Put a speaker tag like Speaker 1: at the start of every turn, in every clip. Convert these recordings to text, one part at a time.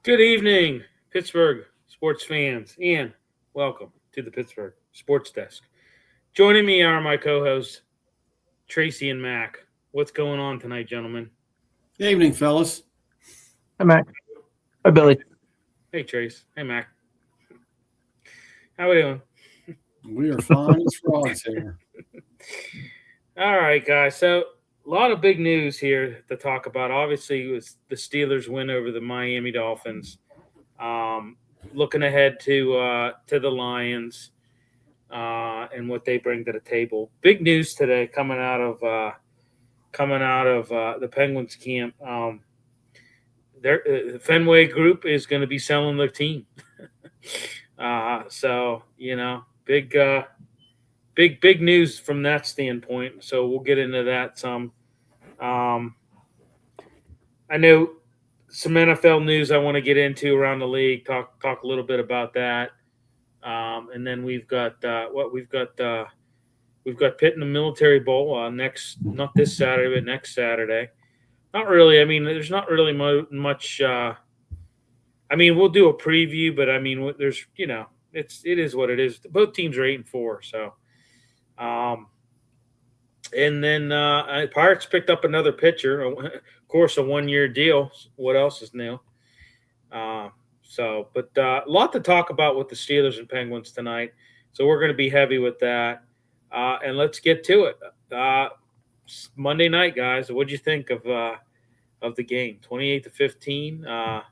Speaker 1: Good evening, Pittsburgh sports fans, and welcome to the Pittsburgh Sports Desk. Joining me are my co-hosts, Tracy and Mac. What's going on tonight, gentlemen?
Speaker 2: Good evening, fellas.
Speaker 3: Hi, Mac. Hi, Billy.
Speaker 1: Hey, Trace. Hey, Mac. How we doing?
Speaker 2: We are fine as frogs here.
Speaker 1: All right, guys. So a lot of big news here to talk about. Obviously, it was the Steelers win over the Miami Dolphins. Looking ahead to the Lions and what they bring to the table. Big news today coming out of the Penguins camp. The Fenway Group is going to be selling their team. So big news from that standpoint. So we'll get into that some. I know some NFL news I want to get into around the league. Talk a little bit about that, and then we've got Pitt in the Military Bowl not this Saturday, but next Saturday. Not really. I mean, there's not really much. We'll do a preview, but I mean, there's it is what it is. Both teams are 8-4, so. And then Pirates picked up another pitcher, of course, a 1-year deal. What else is new? But a lot to talk about with the Steelers and Penguins tonight. So we're going to be heavy with that. And let's get to it. Monday night, guys. What'd you think of the game? 28-15.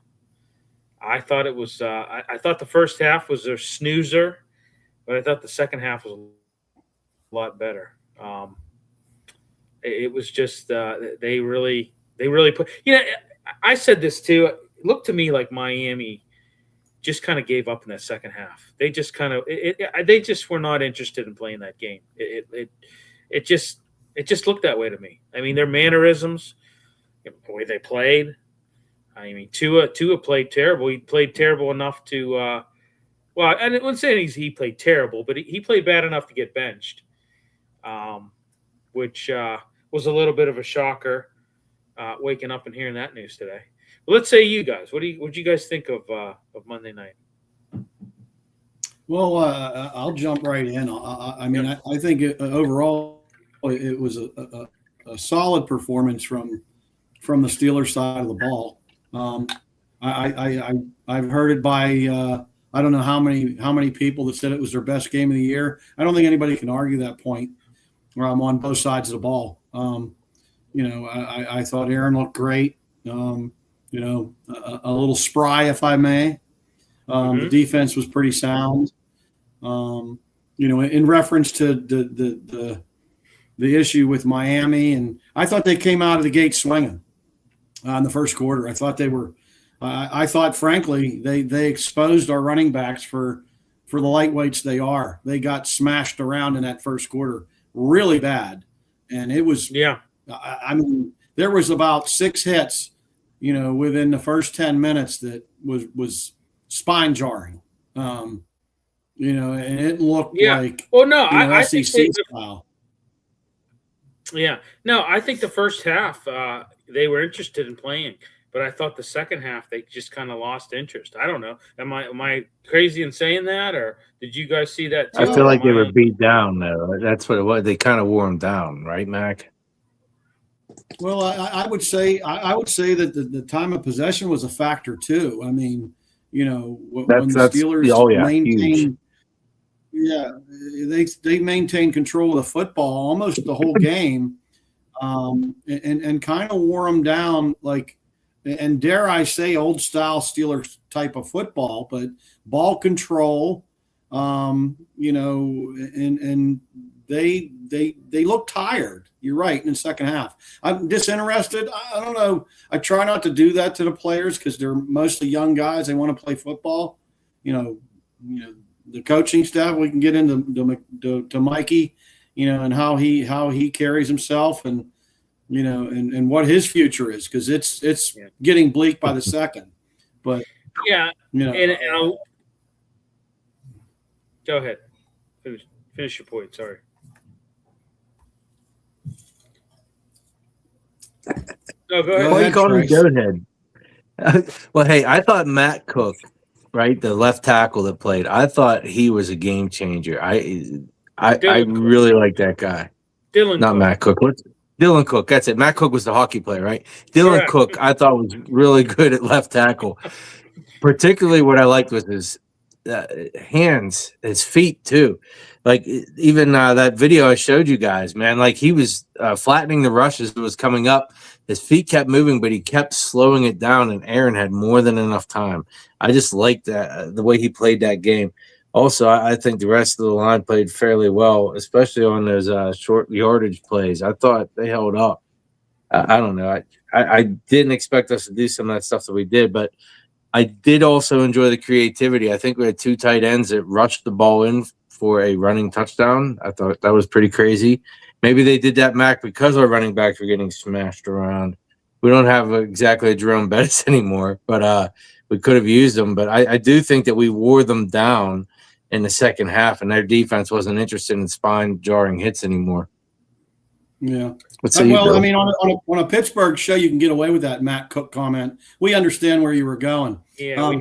Speaker 1: I thought it was. I thought the first half was a snoozer, but I thought the second half was a lot better. It was just they really put. I said this too. It looked to me like Miami just kind of gave up in that second half. They just they just were not interested in playing that game. It just looked that way to me. I mean, their mannerisms, the way they played. I mean, Tua played terrible. He played terrible enough to. I wouldn't say he played terrible, but he played bad enough to get benched. Which was a little bit of a shocker, waking up and hearing that news today. But let's say you guys, what do you guys think of Monday night?
Speaker 2: Well, I'll jump right in. I think overall it was a solid performance from the Steelers side of the ball. I've heard it by I don't know how many people that said it was their best game of the year. I don't think anybody can argue that point. Where I'm on both sides of the ball. I thought Aaron looked great. A little spry, if I may. The defense was pretty sound. In reference to the issue with Miami, and I thought they came out of the gate swinging in the first quarter. I thought they were. I thought, frankly, they exposed our running backs for the lightweights they are. They got smashed around in that first quarter. Really bad, and it was. Yeah. There was about 6 hits, within the first 10 minutes that was spine jarring. And it looked like.
Speaker 1: Well, no, I
Speaker 2: SEC
Speaker 1: think
Speaker 2: style.
Speaker 1: Yeah, no, I think the first half they were interested in playing, but I thought the second half they just kind of lost interest. I don't know. Am I crazy in saying that, or did you guys see that too?
Speaker 3: I feel like they were beat down, though. That's what it was. They kind of wore them down, right, Mac?
Speaker 2: Well, I would say that the time of possession was a factor too. I mean, when the Steelers maintained, they maintained control of the football almost the whole game, and kind of wore them down like. And dare I say, old style Steelers type of football, but ball control, and they look tired. You're right in the second half. I'm disinterested. I don't know. I try not to do that to the players because they're mostly young guys. They want to play football. The coaching staff. We can get into to Mikey, and how he carries himself and. And what his future is, because it's getting bleak by the second. But
Speaker 1: and I'll, go ahead, finish your point. Sorry.
Speaker 3: No, go ahead. Why you calling me Goathead? Well, hey, I thought Matt Cook, right, the left tackle that played, I thought he was a game changer. I
Speaker 1: Dylan Cook.
Speaker 3: really like that guy.
Speaker 1: Dylan
Speaker 3: Not
Speaker 1: Cook.
Speaker 3: Matt Cook. Dylan Cook. That's it. Matt Cook was the hockey player, right? Dylan
Speaker 1: Correct.
Speaker 3: Cook, I thought was really good at left tackle. Particularly, what I liked was his hands, his feet too. Like even that video I showed you guys, man. Like he was flattening the rush as it was coming up. His feet kept moving, but he kept slowing it down, and Aaron had more than enough time. I just liked that the way he played that game. Also, I think the rest of the line played fairly well, especially on those short yardage plays. I thought they held up. I don't know. I didn't expect us to do some of that stuff that we did, but I did also enjoy the creativity. I think we had 2 tight ends that rushed the ball in for a running touchdown. I thought that was pretty crazy. Maybe they did that, Mac, because our running backs were getting smashed around. We don't have exactly a Jerome Bettis anymore, but we could have used them. But I do think that we wore them down in the second half, and their defense wasn't interested in spine-jarring hits anymore.
Speaker 2: Yeah.
Speaker 3: Well,
Speaker 2: I mean, on a Pittsburgh show, you can get away with that Matt Cook comment. We understand where you were going.
Speaker 1: Yeah.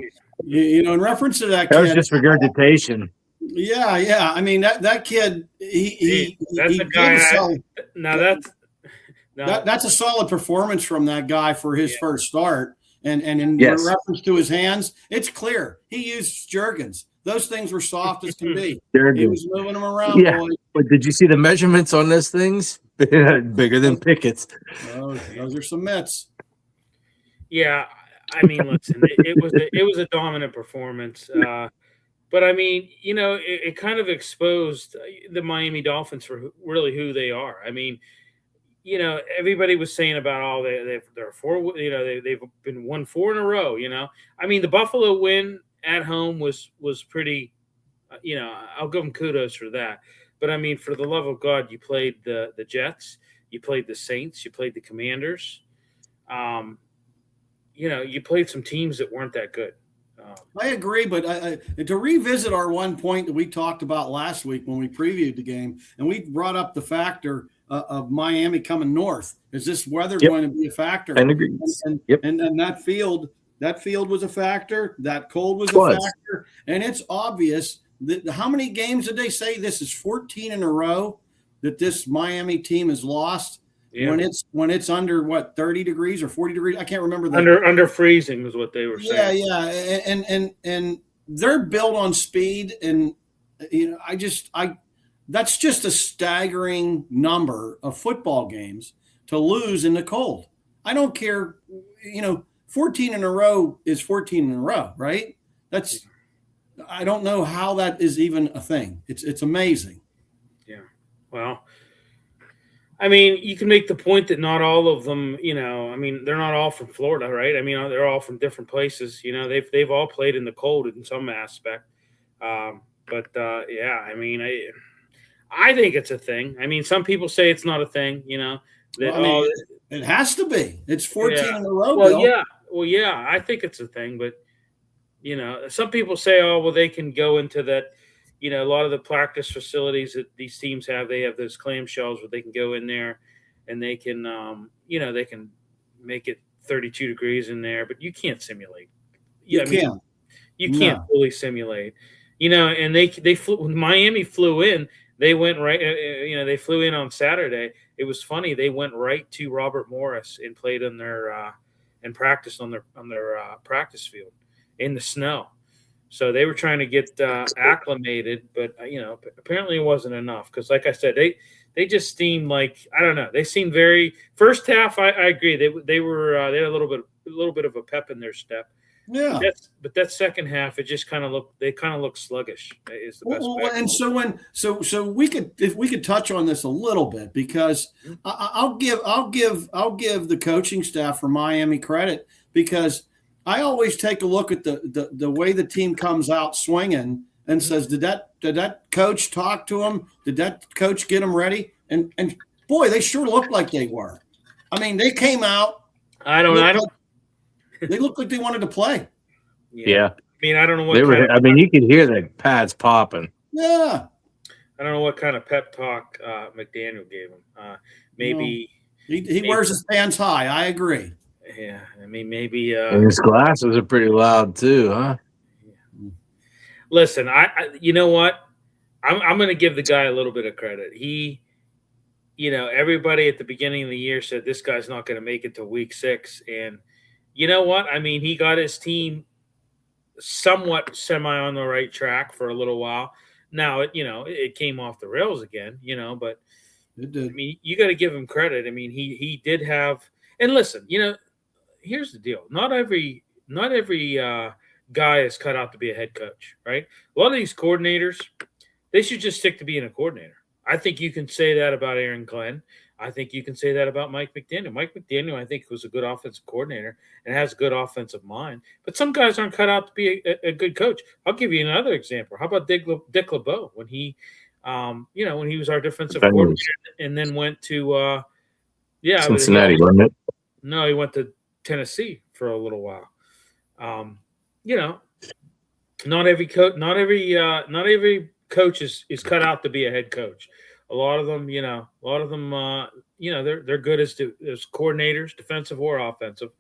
Speaker 2: In reference to that
Speaker 3: that
Speaker 2: kid,
Speaker 3: was just regurgitation.
Speaker 2: Yeah. I mean, that kid,
Speaker 1: that's a guy.
Speaker 2: That's a solid performance from that guy for his first start. And in reference to his hands, it's clear he used Jergens. Those things were soft as can be. He was moving them around.
Speaker 3: Yeah. But did you see the measurements on those things? Bigger than Pickett's.
Speaker 2: Those are some mitts.
Speaker 1: Yeah, I mean, listen, it was a dominant performance, but I mean, it kind of exposed the Miami Dolphins for really who they are. I mean, everybody was saying about they're 4. They've been won 4 in a row. I mean, the Buffalo win at home was pretty. I'll give them kudos for that. But I mean, for the love of God, you played the Jets, you played the Saints, you played the Commanders. You played some teams that weren't that good.
Speaker 2: I agree, but to revisit our one point that we talked about last week when we previewed the game, and we brought up the factor of Miami coming north. Is this weather going to be a factor?
Speaker 3: And
Speaker 2: that field was a factor. That cold was a factor, and it's obvious. How many games did they say this is 14 in a row that this Miami team has lost when it's under 30 degrees or 40 degrees? I can't remember
Speaker 1: under freezing is what they were saying.
Speaker 2: Yeah. And they're built on speed, and that's just a staggering number of football games to lose in the cold. I don't care, 14 in a row is 14 in a row, right? I don't know how that is even a thing. It's amazing.
Speaker 1: Yeah. Well, I mean, you can make the point that not all of them, they're not all from Florida, right? I mean, they're all from different places. They've all played in the cold in some aspect. I mean, I think it's a thing. I mean, some people say it's not a thing.
Speaker 2: It has to be. It's 14 in a row.
Speaker 1: Well, yeah. I think it's a thing, but. Some people say, oh, well, they can go into that, a lot of the practice facilities that these teams have, they have those clamshells where they can go in there and they can, they can make it 32 degrees in there, but you can't simulate. You can't fully simulate, and they flew, when Miami flew in, they went right, they flew in on Saturday. It was funny. They went right to Robert Morris and played on their, and practiced on their practice field in the snow. So they were trying to get acclimated, but apparently it wasn't enough because, like I said, they just seemed like, I don't know, they seemed very first half. I agree they had a little bit of a pep in their step.
Speaker 2: Yeah,
Speaker 1: but that second half, it just kind of looked sluggish. Is the best.
Speaker 2: And so we could touch on this a little bit because I'll give the coaching staff from Miami credit because I always take a look at the way the team comes out swinging and says, did that coach talk to him? Did that coach get them ready? And boy, they sure looked like they were. I mean, they came out. They looked like they wanted to play.
Speaker 3: Yeah.
Speaker 1: I mean, I don't know what
Speaker 3: you could hear the pads popping.
Speaker 2: Yeah.
Speaker 1: I don't know what kind of pep talk McDaniel gave him. Maybe
Speaker 2: he wears his pants high. I agree.
Speaker 1: Yeah, I mean, maybe.
Speaker 3: And his glasses are pretty loud too, huh?
Speaker 1: Listen, you know what? I'm going to give the guy a little bit of credit. Everybody at the beginning of the year said this guy's not going to make it to week 6, and you know what? I mean, he got his team somewhat semi on the right track for a little while. Now, it came off the rails again, but
Speaker 2: It did.
Speaker 1: I mean, you got to give him credit. I mean, he did have, and listen, here's the deal. Not every guy is cut out to be a head coach, right? A lot of these coordinators, they should just stick to being a coordinator. I think you can say that about Aaron Glenn. I think you can say that about Mike McDaniel. Mike McDaniel, I think, was a good offensive coordinator and has a good offensive mind. But some guys aren't cut out to be a good coach. I'll give you another example. How about Dick LeBeau when he, when he was our defensive coordinator and then went to,
Speaker 3: Cincinnati, wasn't it?
Speaker 1: No, he went to Tennessee for a little while. Not every coach is cut out to be a head coach. A lot of them, they're good as coordinators, defensive or offensive.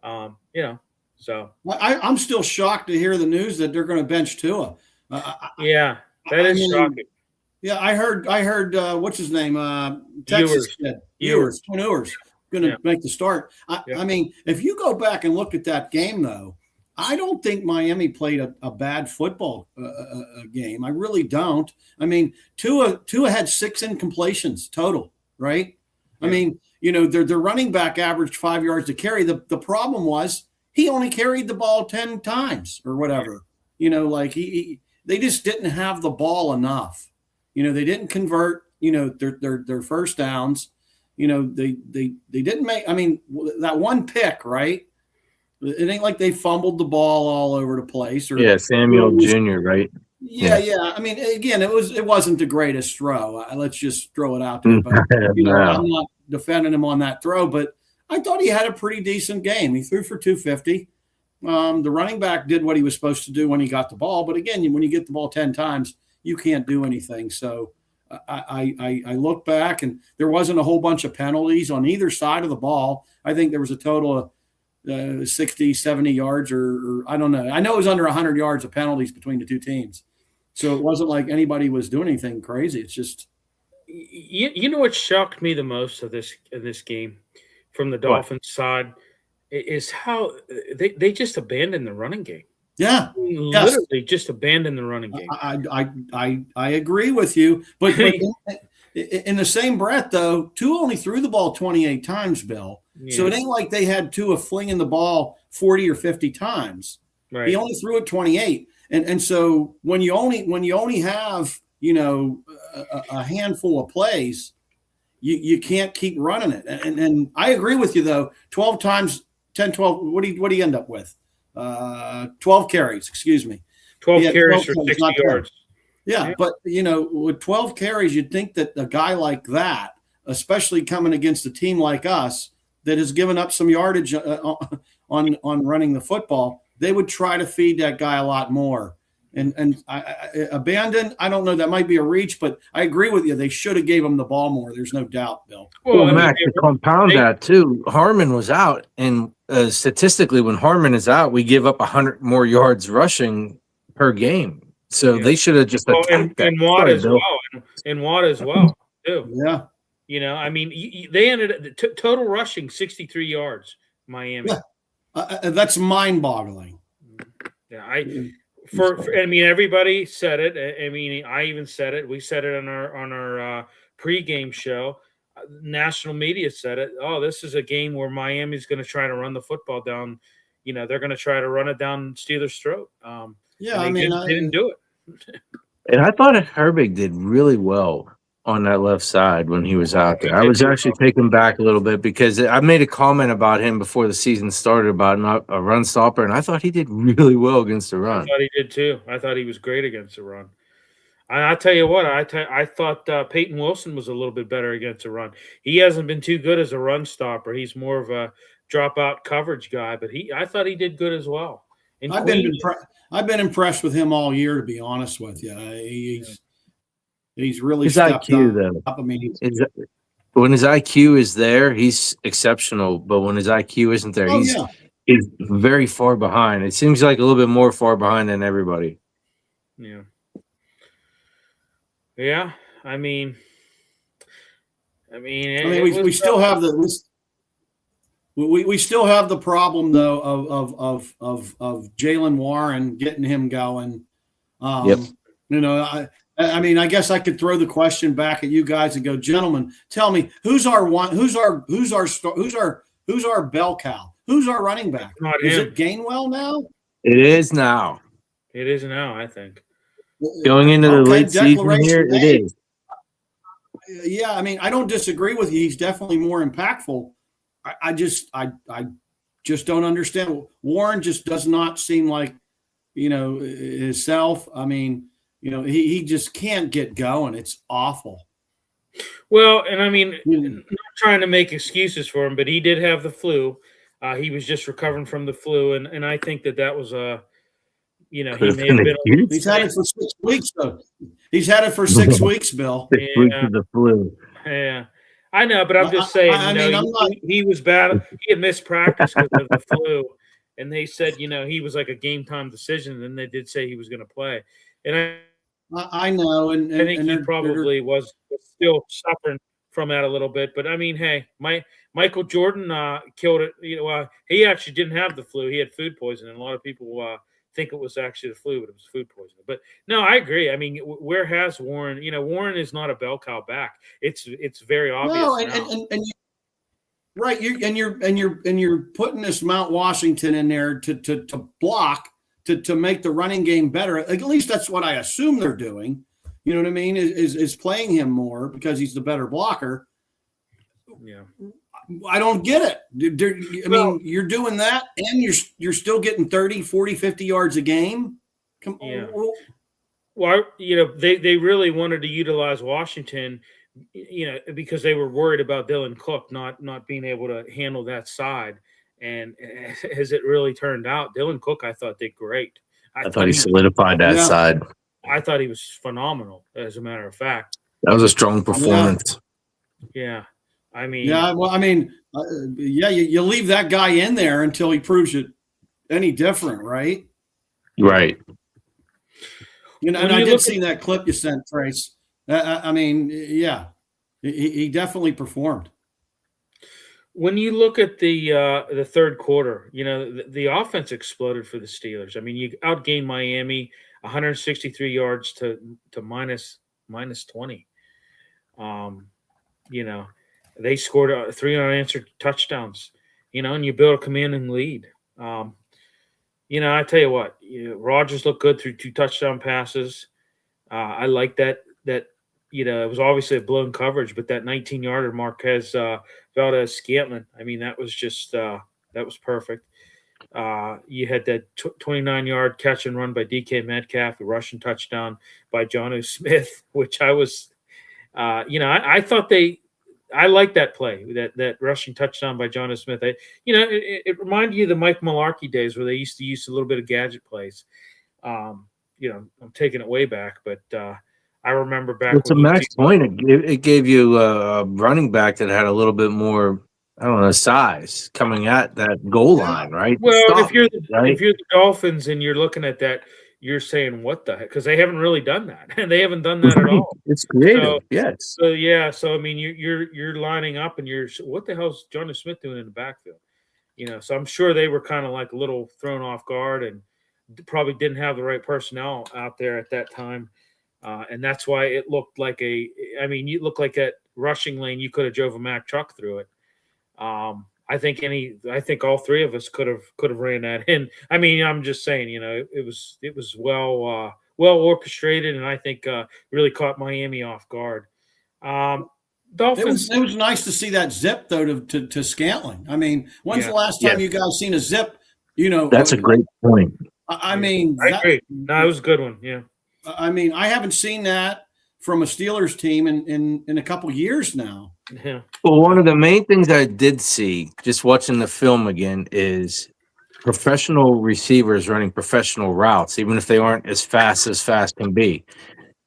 Speaker 1: So
Speaker 2: I'm still shocked to hear the news that they're going to bench Tua.
Speaker 1: That is shocking.
Speaker 2: Yeah, I heard. What's his name? Texas Ewers going to make the start. I mean, if you go back and look at that game, though, I don't think Miami played a bad football game. I really don't. I mean, Tua had 6 incompletions total, right? Yeah. I mean, their running back averaged 5 yards to carry. The problem was he only carried the ball 10 times or whatever. They just didn't have the ball enough. They didn't convert. Their first downs. They didn't make. I mean, that one pick, right? It ain't like they fumbled the ball all over the place.
Speaker 3: Samuel Jr., right?
Speaker 2: Yeah. I mean, again, it wasn't the greatest throw. Let's just throw it out there. But, I'm not defending him on that throw, but I thought he had a pretty decent game. He threw for 250. The running back did what he was supposed to do when he got the ball. But again, when you get the ball 10 times, you can't do anything. So I look back, and there wasn't a whole bunch of penalties on either side of the ball. I think there was a total of 60, 70 yards, or I don't know. I know it was under 100 yards of penalties between the two teams. So it wasn't like anybody was doing anything crazy. It's just.
Speaker 1: You know what shocked me the most of this game from the Dolphins side is how they just abandoned the running game.
Speaker 2: Yeah.
Speaker 1: Literally just abandoned the running game.
Speaker 2: I agree with you. But in the same breath, though, Tua only threw the ball 28 times, Bill. Yeah. So it ain't like they had Tua flinging the ball 40 or 50 times. Right. He only threw it 28. And so when you only have, a handful of plays, you can't keep running it. And I agree with you, though. 12 times, 10, 12, what do you end up with? 12 carries, excuse me.
Speaker 1: 12 carries for 60 yards.
Speaker 2: Yeah, but, with 12 carries, you'd think that a guy like that, especially coming against a team like us that has given up some yardage on running the football, they would try to feed that guy a lot more. And abandon, I don't know, that might be a reach, but I agree with you. They should have gave him the ball more. There's no doubt, Bill.
Speaker 3: Well, Mac, to compound that too, Harmon was out, and statistically, when Harmon is out, we give up 100 more yards rushing per game. So they should have just attacked that.
Speaker 1: And Watt as well. And Watt as well, too.
Speaker 2: Yeah.
Speaker 1: I mean, they ended up total rushing 63 yards, Miami.
Speaker 2: Yeah. That's mind-boggling.
Speaker 1: Yeah, I mean, everybody said it. I mean, I even said it. We said it on our pregame show. National media said it. Oh, this is a game where Miami's going to try to run the football down. They're going to try to run it down Steelers' throat. They didn't do it.
Speaker 3: And I thought Herbig did really well on that left side when he was out there. I was actually taken back a little bit because I made a comment about him before the season started about not a run stopper, and I thought he did really well against the run.
Speaker 1: I thought he did too. I thought he was great against the run. I tell you what, I thought Peyton Wilson was a little bit better against the run. He hasn't been too good as a run stopper. He's more of a drop-out coverage guy, but I thought he did good as well. And
Speaker 2: I've been impressed with him all year, to be honest with you. He's really stepped
Speaker 3: IQ,
Speaker 2: up.
Speaker 3: Though.
Speaker 2: I mean,
Speaker 3: When his IQ is there, he's exceptional. But when his IQ isn't there,
Speaker 2: Oh yeah.
Speaker 3: he's very far behind. It seems like a little bit more far behind than everybody.
Speaker 1: Yeah. Yeah. I mean,
Speaker 2: We still have we still have the problem though of Jalen Warren, getting him going.
Speaker 3: Yep.
Speaker 2: You know, I mean, I guess I could throw the question back at you guys and go, gentlemen, tell me who's our bell cow? Who's our running back?
Speaker 1: Not
Speaker 2: Is
Speaker 1: him.
Speaker 2: it Gainwell now?
Speaker 3: It is now.
Speaker 1: It is now, I think.
Speaker 3: Going into the late season
Speaker 2: declaration
Speaker 3: here, it
Speaker 2: made.
Speaker 3: is.
Speaker 2: Yeah, I mean, I don't disagree with you. He's definitely more impactful. I just don't understand. Warren just does not seem like, you know, himself. I mean, you know, he just can't get going. It's awful.
Speaker 1: Well, and I mean, not trying to make excuses for him, but he did have the flu. He was just recovering from the flu, and I think that was you know, he may have been.
Speaker 2: He's had it for 6 weeks, though. He's had it for 6 weeks, Bill.
Speaker 3: 6 weeks of the flu.
Speaker 1: Yeah, I know, but I'm just saying. He was bad. He had missed practice because of the flu, and they said, you know, he was like a game time decision. And they did say he was going to play, and
Speaker 2: I know, and
Speaker 1: I think he probably was still suffering from that a little bit. But I mean, hey, Michael Jordan killed it. You know, he actually didn't have the flu; he had food poisoning. A lot of people think it was actually the flu, but it was food poisoning. But no, I agree. I mean, where has Warren? You know, Warren is not a bell cow back. It's very obvious.
Speaker 2: No, right. You're putting this Mount Washington in there to block to make the running game better. At least that's what I assume they're doing. You know what I mean? Is playing him more because he's the better blocker.
Speaker 1: Yeah. I
Speaker 2: don't get it. I mean, you're doing that and you're still getting 30, 40, 50 yards a game. Come on.
Speaker 1: Yeah. Well, you know, they really wanted to utilize Washington, you know, because they were worried about Dylan Cook not being able to handle that side. And as it really turned out, Dylan Cook, I thought, did great.
Speaker 3: I thought he solidified that side.
Speaker 1: I thought he was phenomenal, as a matter of fact.
Speaker 3: That was a strong performance.
Speaker 1: Yeah. I mean,
Speaker 2: you leave that guy in there until he proves it any different, right?
Speaker 3: Right.
Speaker 2: You know, and I did see that clip you sent, Trace. I mean, yeah, he definitely performed.
Speaker 1: When you look at the third quarter, you know, the offense exploded for the Steelers. I mean, you outgained Miami 163 yards to minus 20. You know, they scored 3 unanswered touchdowns, you know, and you build a commanding lead. You know, I tell you what, Rodgers looked good through 2 touchdown passes. I like that, you know, it was obviously a blown coverage, but that 19-yarder Marquez Valdez-Scantling, I mean, that was just that was perfect. You had that 29-yard catch and run by DK Metcalf, a rushing touchdown by Jonnu Smith, which I was, you know, I thought I like that play, that rushing touchdown by Jonnu Smith. It reminded you of the Mike Mularkey days where they used to use a little bit of gadget plays. You know, I'm taking it way back, but I remember back.
Speaker 3: It's a max point. It gave you a running back that had a little bit more, I don't know, size coming at that goal line, right?
Speaker 1: Well, if you're the Dolphins and you're looking at that, you're saying, what the heck? Because they haven't really done that. And they haven't done that at all.
Speaker 3: It's creative, yes.
Speaker 1: So I mean, you're lining up and what the hell's Jonnu Smith doing in the backfield? You know, so I'm sure they were kind of like a little thrown off guard and probably didn't have the right personnel out there at that time. And that's why it looked like you look like that rushing lane, you could have drove a Mack truck through it. I think all 3 of us could have ran that in. I mean, I'm just saying, you know, it was well orchestrated, and I think really caught Miami off guard. Dolphins.
Speaker 2: It was nice to see that zip though to Scantling. I mean, when's the last time you guys seen a zip? You know,
Speaker 3: that's a great point.
Speaker 2: I mean,
Speaker 1: I agree. No, it was a good one. Yeah.
Speaker 2: I mean, I haven't seen that from a Steelers team in a couple years now.
Speaker 1: Yeah.
Speaker 3: Well, one of the main things I did see just watching the film again is professional receivers running professional routes, even if they aren't as fast can be.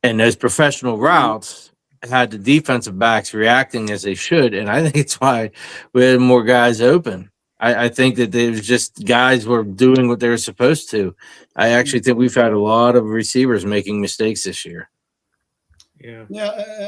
Speaker 3: And those professional routes had the defensive backs reacting as they should, and I think it's why we had more guys open. I think that there was just guys were doing what they were supposed to. I actually think we've had a lot of receivers making mistakes this year.
Speaker 2: Yeah.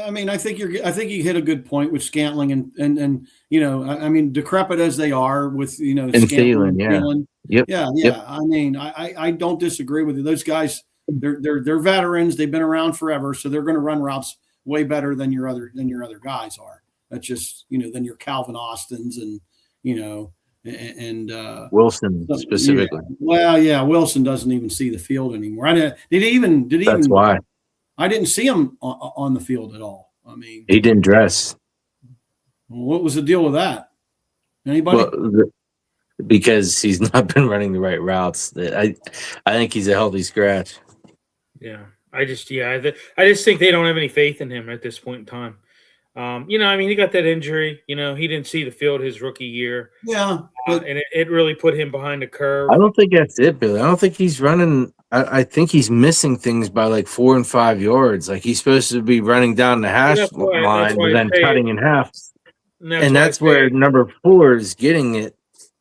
Speaker 2: I mean, I think you hit a good point with Scantling and I mean, decrepit as they are with
Speaker 3: And
Speaker 2: Scantling,
Speaker 3: Thielen, yeah.
Speaker 2: Yeah.
Speaker 3: Yep.
Speaker 2: I mean, I don't disagree with you. Those guys, they're veterans. They've been around forever, so they're going to run routes way better than your other guys are. That's just than your Calvin Austins and
Speaker 3: Wilson specifically.
Speaker 2: Yeah. Well, yeah, Wilson doesn't even see the field anymore.
Speaker 3: That's why
Speaker 2: I didn't see him on the field at all. I mean,
Speaker 3: he didn't dress.
Speaker 2: What was the deal with that? Anybody?
Speaker 3: Well, because he's not been running the right routes. I think he's a healthy scratch.
Speaker 1: Yeah, I just think they don't have any faith in him at this point in time. I mean, he got that injury. He didn't see the field his rookie year.
Speaker 2: Yeah,
Speaker 1: and it really put him behind the curve.
Speaker 3: I don't think that's it, Billy. I don't think he's running. I think he's missing things by like 4 and 5 yards. Like he's supposed to be running down the hash line, but then cutting in half. And that's where number 4 is getting it.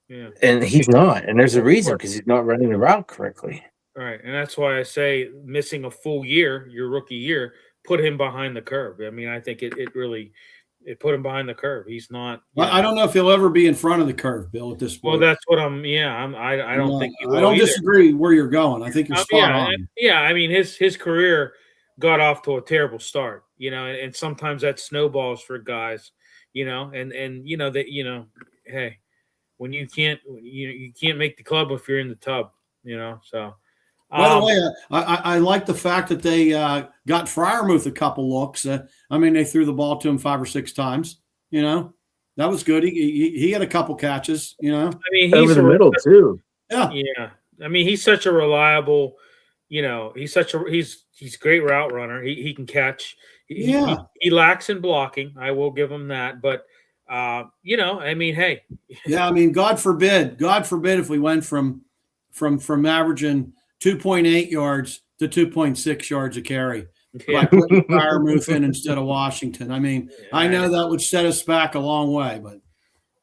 Speaker 1: Yeah.
Speaker 3: And he's not. And there's a reason, because he's not running the route correctly.
Speaker 1: Right. And that's why I say missing a full year, your rookie year, put him behind the curve. I mean, I think it really put him behind the curve. He's not.
Speaker 2: I don't know if he'll ever be in front of the curve, Bill, at this point.
Speaker 1: Well, that's what I don't think he will
Speaker 2: I don't
Speaker 1: either.
Speaker 2: disagree where you're going. I think you're spot on.
Speaker 1: Yeah, I mean, his career got off to a terrible start, and sometimes that snowballs for guys, hey, when you can't make the club if you're in the tub, so.
Speaker 2: By the way, I like the fact that they got Freiermuth a couple looks. I mean, they threw the ball to him 5 or 6 times. That was good. He had a couple catches. I
Speaker 1: mean, he's
Speaker 3: over the middle too.
Speaker 2: Yeah.
Speaker 1: Yeah. I mean, he's such a reliable. He's a great route runner. He can catch. He lacks in blocking. I will give him that. But I mean, hey.
Speaker 2: Yeah, I mean, God forbid if we went from averaging 2.8 yards to 2.6 yards a carry by putting Freiermuth in instead of Washington. I mean, I know that would set us back a long way, but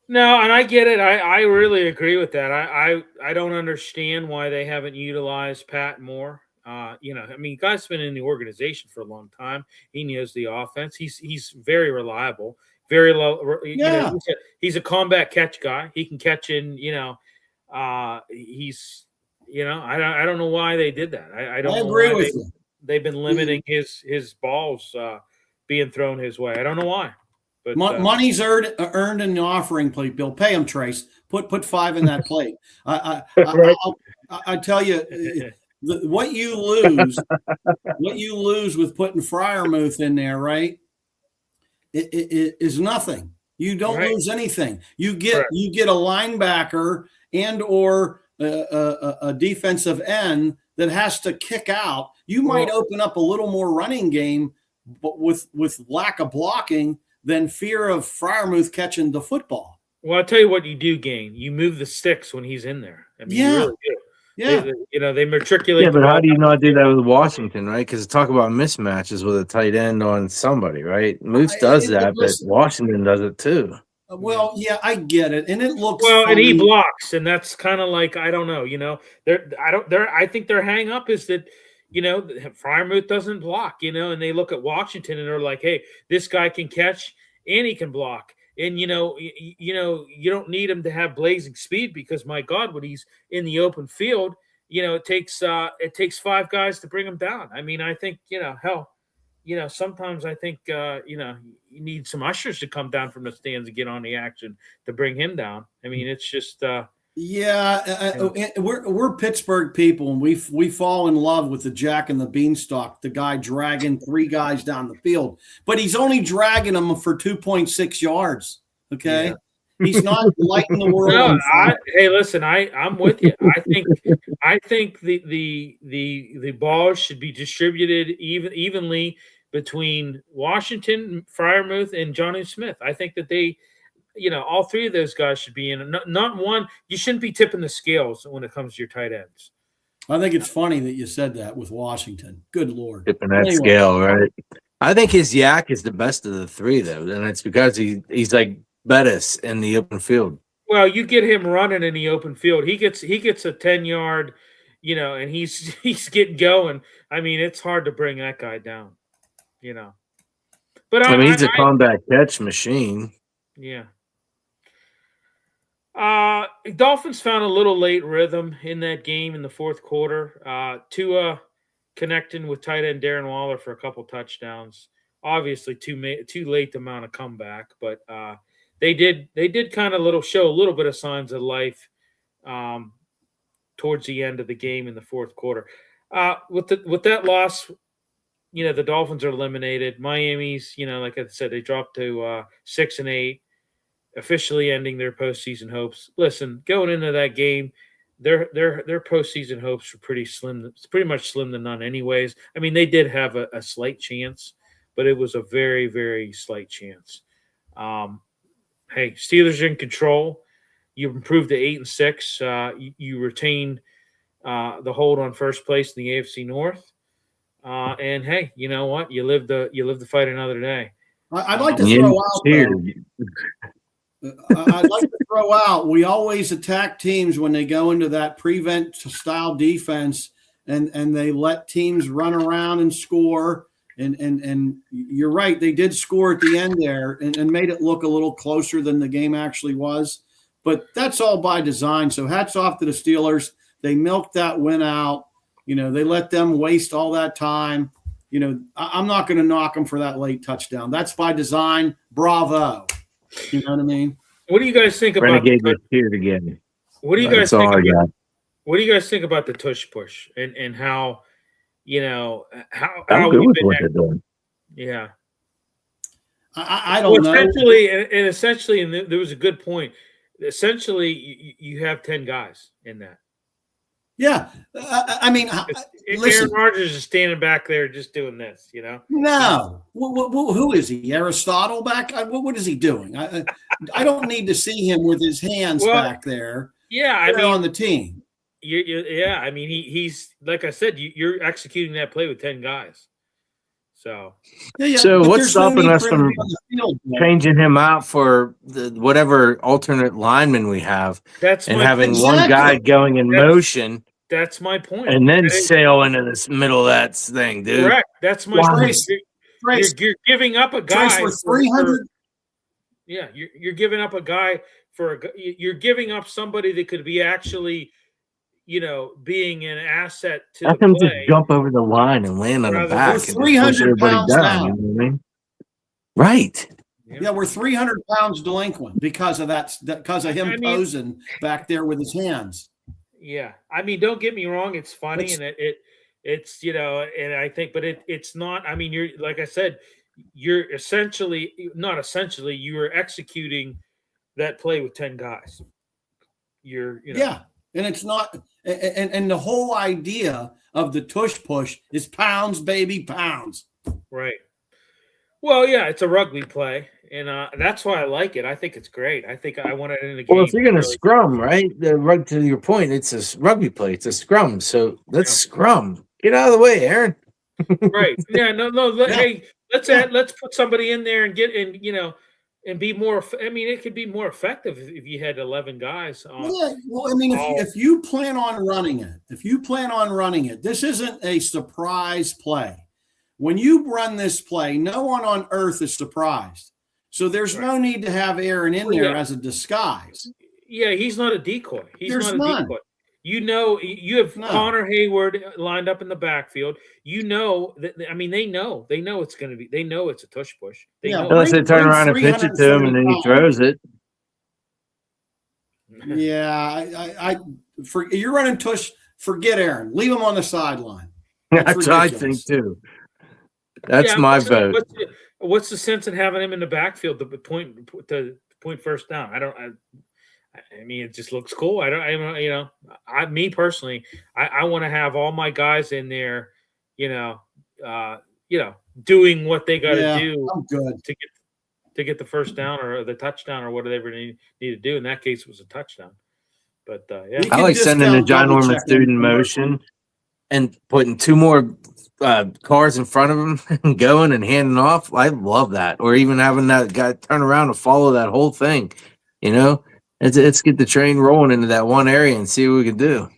Speaker 1: no, and I get it. I really agree with that. I don't understand why they haven't utilized Pat more. I mean, guy's been in the organization for a long time. He knows the offense. He's very reliable, very low.
Speaker 2: Yeah.
Speaker 1: He's a combat catch guy. He can catch in. I don't know why they did that. I don't know
Speaker 2: agree
Speaker 1: why
Speaker 2: with you.
Speaker 1: They've been limiting his balls being thrown his way. I don't know why. But
Speaker 2: money's earned in the offering plate, Bill. Pay him, Trace. Put 5 in that plate. I tell you, what you lose with putting Freiermuth in there, right? It is nothing. You don't lose anything. You get a linebacker and or a defensive end that has to kick out. You might open up a little more running game, but with lack of blocking than fear of Freiermuth catching the football.
Speaker 1: Well, I'll tell you what you do gain. You move the sticks when he's in there. I mean, you really do.
Speaker 2: Yeah.
Speaker 1: They matriculate.
Speaker 3: Yeah, but how do you not do that with Washington, right? Because talk about mismatches with a tight end on somebody, right? Moose does that, but Washington does it too.
Speaker 2: Well, yeah, I get it, and it looks
Speaker 1: well,
Speaker 2: funny.
Speaker 1: And he blocks, and that's kind of like I don't know, I think their hang up is that Freiermuth doesn't block, and they look at Washington and they're like, hey, this guy can catch and he can block, and you don't need him to have blazing speed because my God, when he's in the open field, it takes 5 guys to bring him down. I mean, I think sometimes I think you need some ushers to come down from the stands and get on the action to bring him down. I mean, it's just
Speaker 2: we're Pittsburgh people, and we fall in love with the Jack and the Beanstalk, the guy dragging 3 guys down the field, but he's only dragging them for 2.6 yards. Okay. Yeah. He's not lighting the world.
Speaker 1: No, hey, listen, I'm with you. I think the balls should be distributed evenly between Washington, Freiermuth, and Johnny Smith. I think that they, all 3 of those guys should be in. Not one. You shouldn't be tipping the scales when it comes to your tight ends.
Speaker 2: I think it's funny that you said that with Washington. Good Lord,
Speaker 3: tipping that scale, right? I think his yak is the best of the three, though, and it's because he's like Bettis in the open field.
Speaker 1: Well, you get him running in the open field. He gets a 10-yard, and he's getting going. I mean, it's hard to bring that guy down, But
Speaker 3: I mean, he's a combat catch machine.
Speaker 1: Yeah. Dolphins found a little late rhythm in that game in the fourth quarter. Tua connecting with tight end Darren Waller for a couple touchdowns. Obviously, too late to mount a comeback, but they did kind of show a little bit of signs of life towards the end of the game in the fourth quarter. With that loss, the Dolphins are eliminated. Miami's, like I said, they dropped to 6-8. Officially ending their postseason hopes. Listen, going into that game, their postseason hopes were pretty slim. It's pretty much slim to none, anyways. I mean, they did have a slight chance, but it was a very, very slight chance. Hey, Steelers are in control. You improved to 8-6. You retained the hold on first place in the AFC North. And hey, you know what? You live to fight another day.
Speaker 2: I'd like to throw out. I'd like to throw out, we always attack teams when they go into that prevent style defense and they let teams run around and score. And you're right, they did score at the end there and made it look a little closer than the game actually was. But that's all by design. So hats off to the Steelers. They milked that win out. They let them waste all that time. I'm not going to knock them for that late touchdown. That's by design. Bravo. You know what I mean?
Speaker 1: What do you guys think about?
Speaker 3: Renegade was cheered again.
Speaker 1: What do you guys think about? What do you guys think about the tush push and how how
Speaker 3: we've been at doing?
Speaker 1: Yeah,
Speaker 2: I don't know.
Speaker 1: Essentially, and there was a good point. Essentially, you have 10 guys in that.
Speaker 2: Yeah, I mean,
Speaker 1: Aaron Rodgers is standing back there just doing this,
Speaker 2: No, who is he? Aristotle back? What is he doing? I don't need to see him with his hands back there.
Speaker 1: Yeah, I mean,
Speaker 2: on the team.
Speaker 1: Yeah, I mean, he's like I said, you're executing that play with 10 guys. So,
Speaker 3: so what's stopping us from changing him out for whatever alternate lineman we have, and having one guy going in motion?
Speaker 1: That's my point.
Speaker 3: And then sail into this middle of that thing, dude.
Speaker 1: Correct. That's my point. You're giving up a guy
Speaker 2: for 300.
Speaker 1: Yeah, you're giving up a guy you're giving up somebody that could be actually, being an asset to
Speaker 3: Let them just jump over the line and land on the back.
Speaker 2: 300 pounds down.
Speaker 3: You know what I mean? Right.
Speaker 2: Yeah, we're 300 pounds delinquent because of that. Because of him posing back there with his hands.
Speaker 1: Yeah, I mean, don't get me wrong; it's funny, and it's and I think, but it's not. I mean, you're like I said, you're you were executing that play with 10 guys.
Speaker 2: Yeah, and it's not, and the whole idea of the tush push is pounds, baby, pounds.
Speaker 1: Right. Well, yeah, it's a rugby play, and that's why I like it. I think it's great. I think I want it in the game.
Speaker 3: Well, if you're going to scrum, right? To your point, it's a rugby play. It's a scrum. So let's scrum. Get out of the way, Aaron.
Speaker 1: Right. Yeah. No. Hey, let's put somebody in there and get in. And be more. I mean, it could be more effective if you had 11 guys.
Speaker 2: Yeah. Well, I mean, if you plan on running it, this isn't a surprise play. When you run this play, no one on earth is surprised. So there's no need to have Aaron in there as a disguise.
Speaker 1: Yeah, he's not a decoy. Decoy. You have Connor Hayward lined up in the backfield. They know it's going to be. They know it's a tush push.
Speaker 3: Unless they turn around and pitch it to him, and then he throws it.
Speaker 2: Yeah, you're running tush. Forget Aaron. Leave him on the sideline.
Speaker 3: That's what I think too. That's my vote.
Speaker 1: What's the sense in having him in the backfield to point first down? I mean, it just looks cool. Me personally, I want to have all my guys in there, doing what they got to do to get the first down or the touchdown or whatever they need to do. In that case, it was a touchdown. But I
Speaker 3: like sending a ginormous dude in motion and putting two more cars in front of him and going and handing off. I love that. Or even having that guy turn around and follow that whole thing. You know, let's get the train rolling into that one area and see what we can do.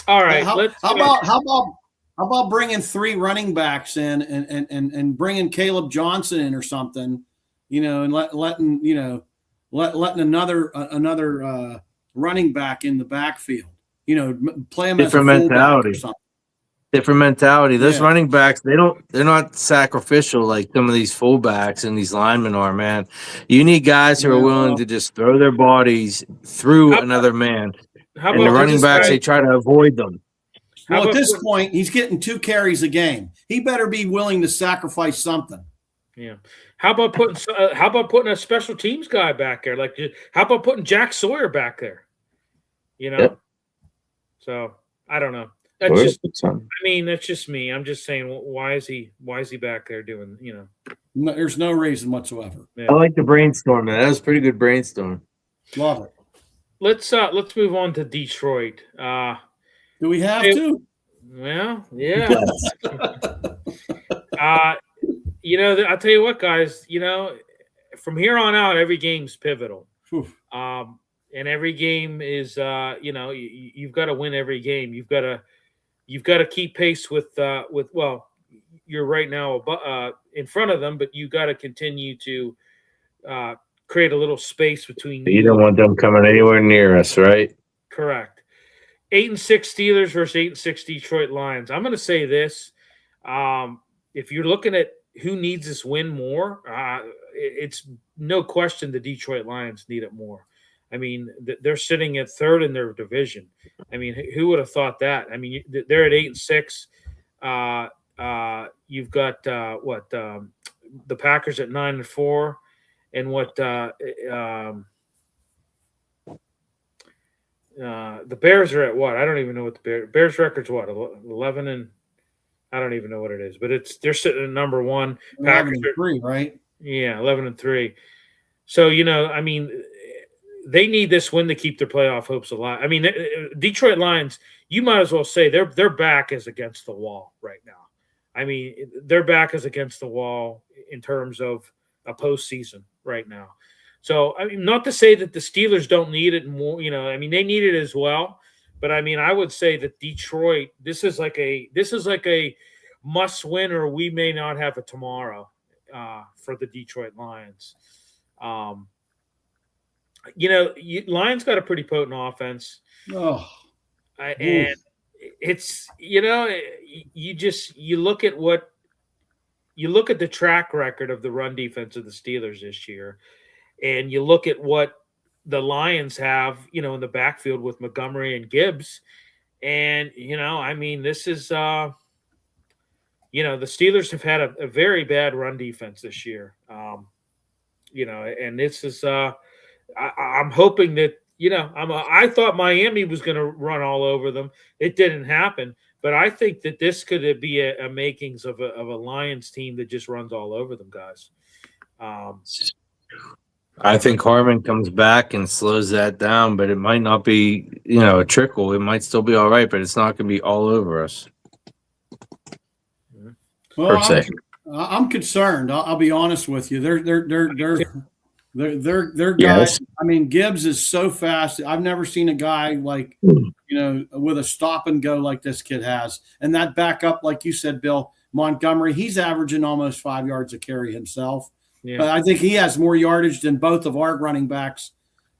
Speaker 1: All right.
Speaker 2: How about bringing 3 running backs in and bringing Caleb Johnson in or something, you know, and letting another running back in the backfield, you know, play them
Speaker 3: different
Speaker 2: as a
Speaker 3: mentality.
Speaker 2: or something.
Speaker 3: Different mentality. Those running backs, they're not sacrificial like some of these fullbacks and these linemen are, man. You need guys who are willing to just throw their bodies through another man. And the running backs, they try to avoid them.
Speaker 2: Well, at this point, he's getting 2 carries a game. He better be willing to sacrifice something.
Speaker 1: Yeah. How about putting a special teams guy back there? Like, how about putting Jack Sawyer back there? You know. Yep. So I don't know. That's just me. I'm just saying, why is he back there doing? You know.
Speaker 2: No, there's no reason whatsoever.
Speaker 3: Yeah. I like the brainstorm, man. That was a pretty good brainstorm.
Speaker 2: Love it.
Speaker 1: Let's move on to Detroit.
Speaker 2: Do we have to?
Speaker 1: Well, yeah. You know, I'll tell you what, guys. You know, from here on out, every game's pivotal. And every game is, you know, you've got to win every game. You've got to keep pace with. Well, you're right now in front of them, but you got to continue to create a little space between.
Speaker 3: You don't want them coming anywhere near us, right?
Speaker 1: Correct. 8-6 Steelers versus 8-6 Detroit Lions. I'm going to say this: if you're looking at who needs this win more, it's no question the Detroit Lions need it more. I mean, they're sitting at 3rd in their division. I mean, who would have thought that? I mean, they're at 8-6. You've got the Packers at 9-4, and the Bears are at what? I don't even know what the Bears record's what? 11 and I don't even know what it is, but they're sitting at number 1. Packers
Speaker 2: 3, right?
Speaker 1: Yeah, 11-3. So, you know, I mean, they need this win to keep their playoff hopes alive. I mean, Detroit Lions, you might as well say their back is against the wall right now. I mean, their back is against the wall in terms of a postseason right now. So, I mean, not to say that the Steelers don't need it more, you know, I mean, they need it as well. But I mean, I would say that Detroit, this is like a must win, or we may not have a tomorrow for the Detroit Lions. You know, Lions got a pretty potent offense. And it's, you know, you look at the track record of the run defense of the Steelers this year. And you look at what the Lions have, you know, in the backfield with Montgomery and Gibbs. And, you know, I mean, this is, you know, the Steelers have had a very bad run defense this year. You know, and this is, I'm hoping that, you know, I thought Miami was going to run all over them. It didn't happen. But I think that this could be a makings of a Lions team that just runs all over them, guys.
Speaker 3: I think Harmon comes back and slows that down, but it might not be, you know, a trickle. It might still be all right, but it's not going to be all over us.
Speaker 2: Well, I'm concerned. I'll be honest with you. They're guys. Yes. I mean, Gibbs is so fast. I've never seen a guy like, you know, with a stop and go like this kid has. And that backup, like you said, Bill, Montgomery, he's averaging almost 5 yards a carry himself. Yeah. I think he has more yardage than both of our running backs,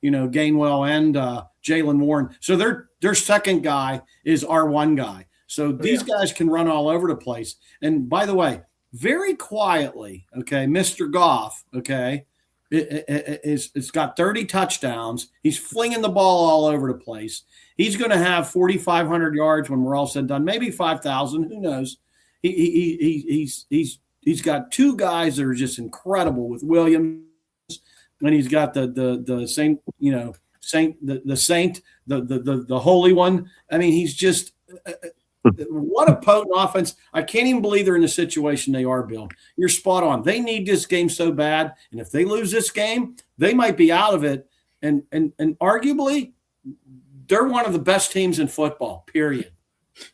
Speaker 2: you know, Gainwell and Jaylen Warren. So their second guy is our one guy. So these guys can run all over the place. And by the way, very quietly, okay, Mr. Goff, okay, it's got 30 touchdowns. He's flinging the ball all over the place. He's going to have 4,500 yards when we're all said and done, maybe 5,000. Who knows? He's got 2 guys that are just incredible with Williams, and he's got the Saint, you know, the Holy One. I mean, he's just what a potent offense. I can't even believe they're in the situation they are, Bill. You're spot on. They need this game so bad, and if they lose this game, they might be out of it. And arguably, they're one of the best teams in football. Period.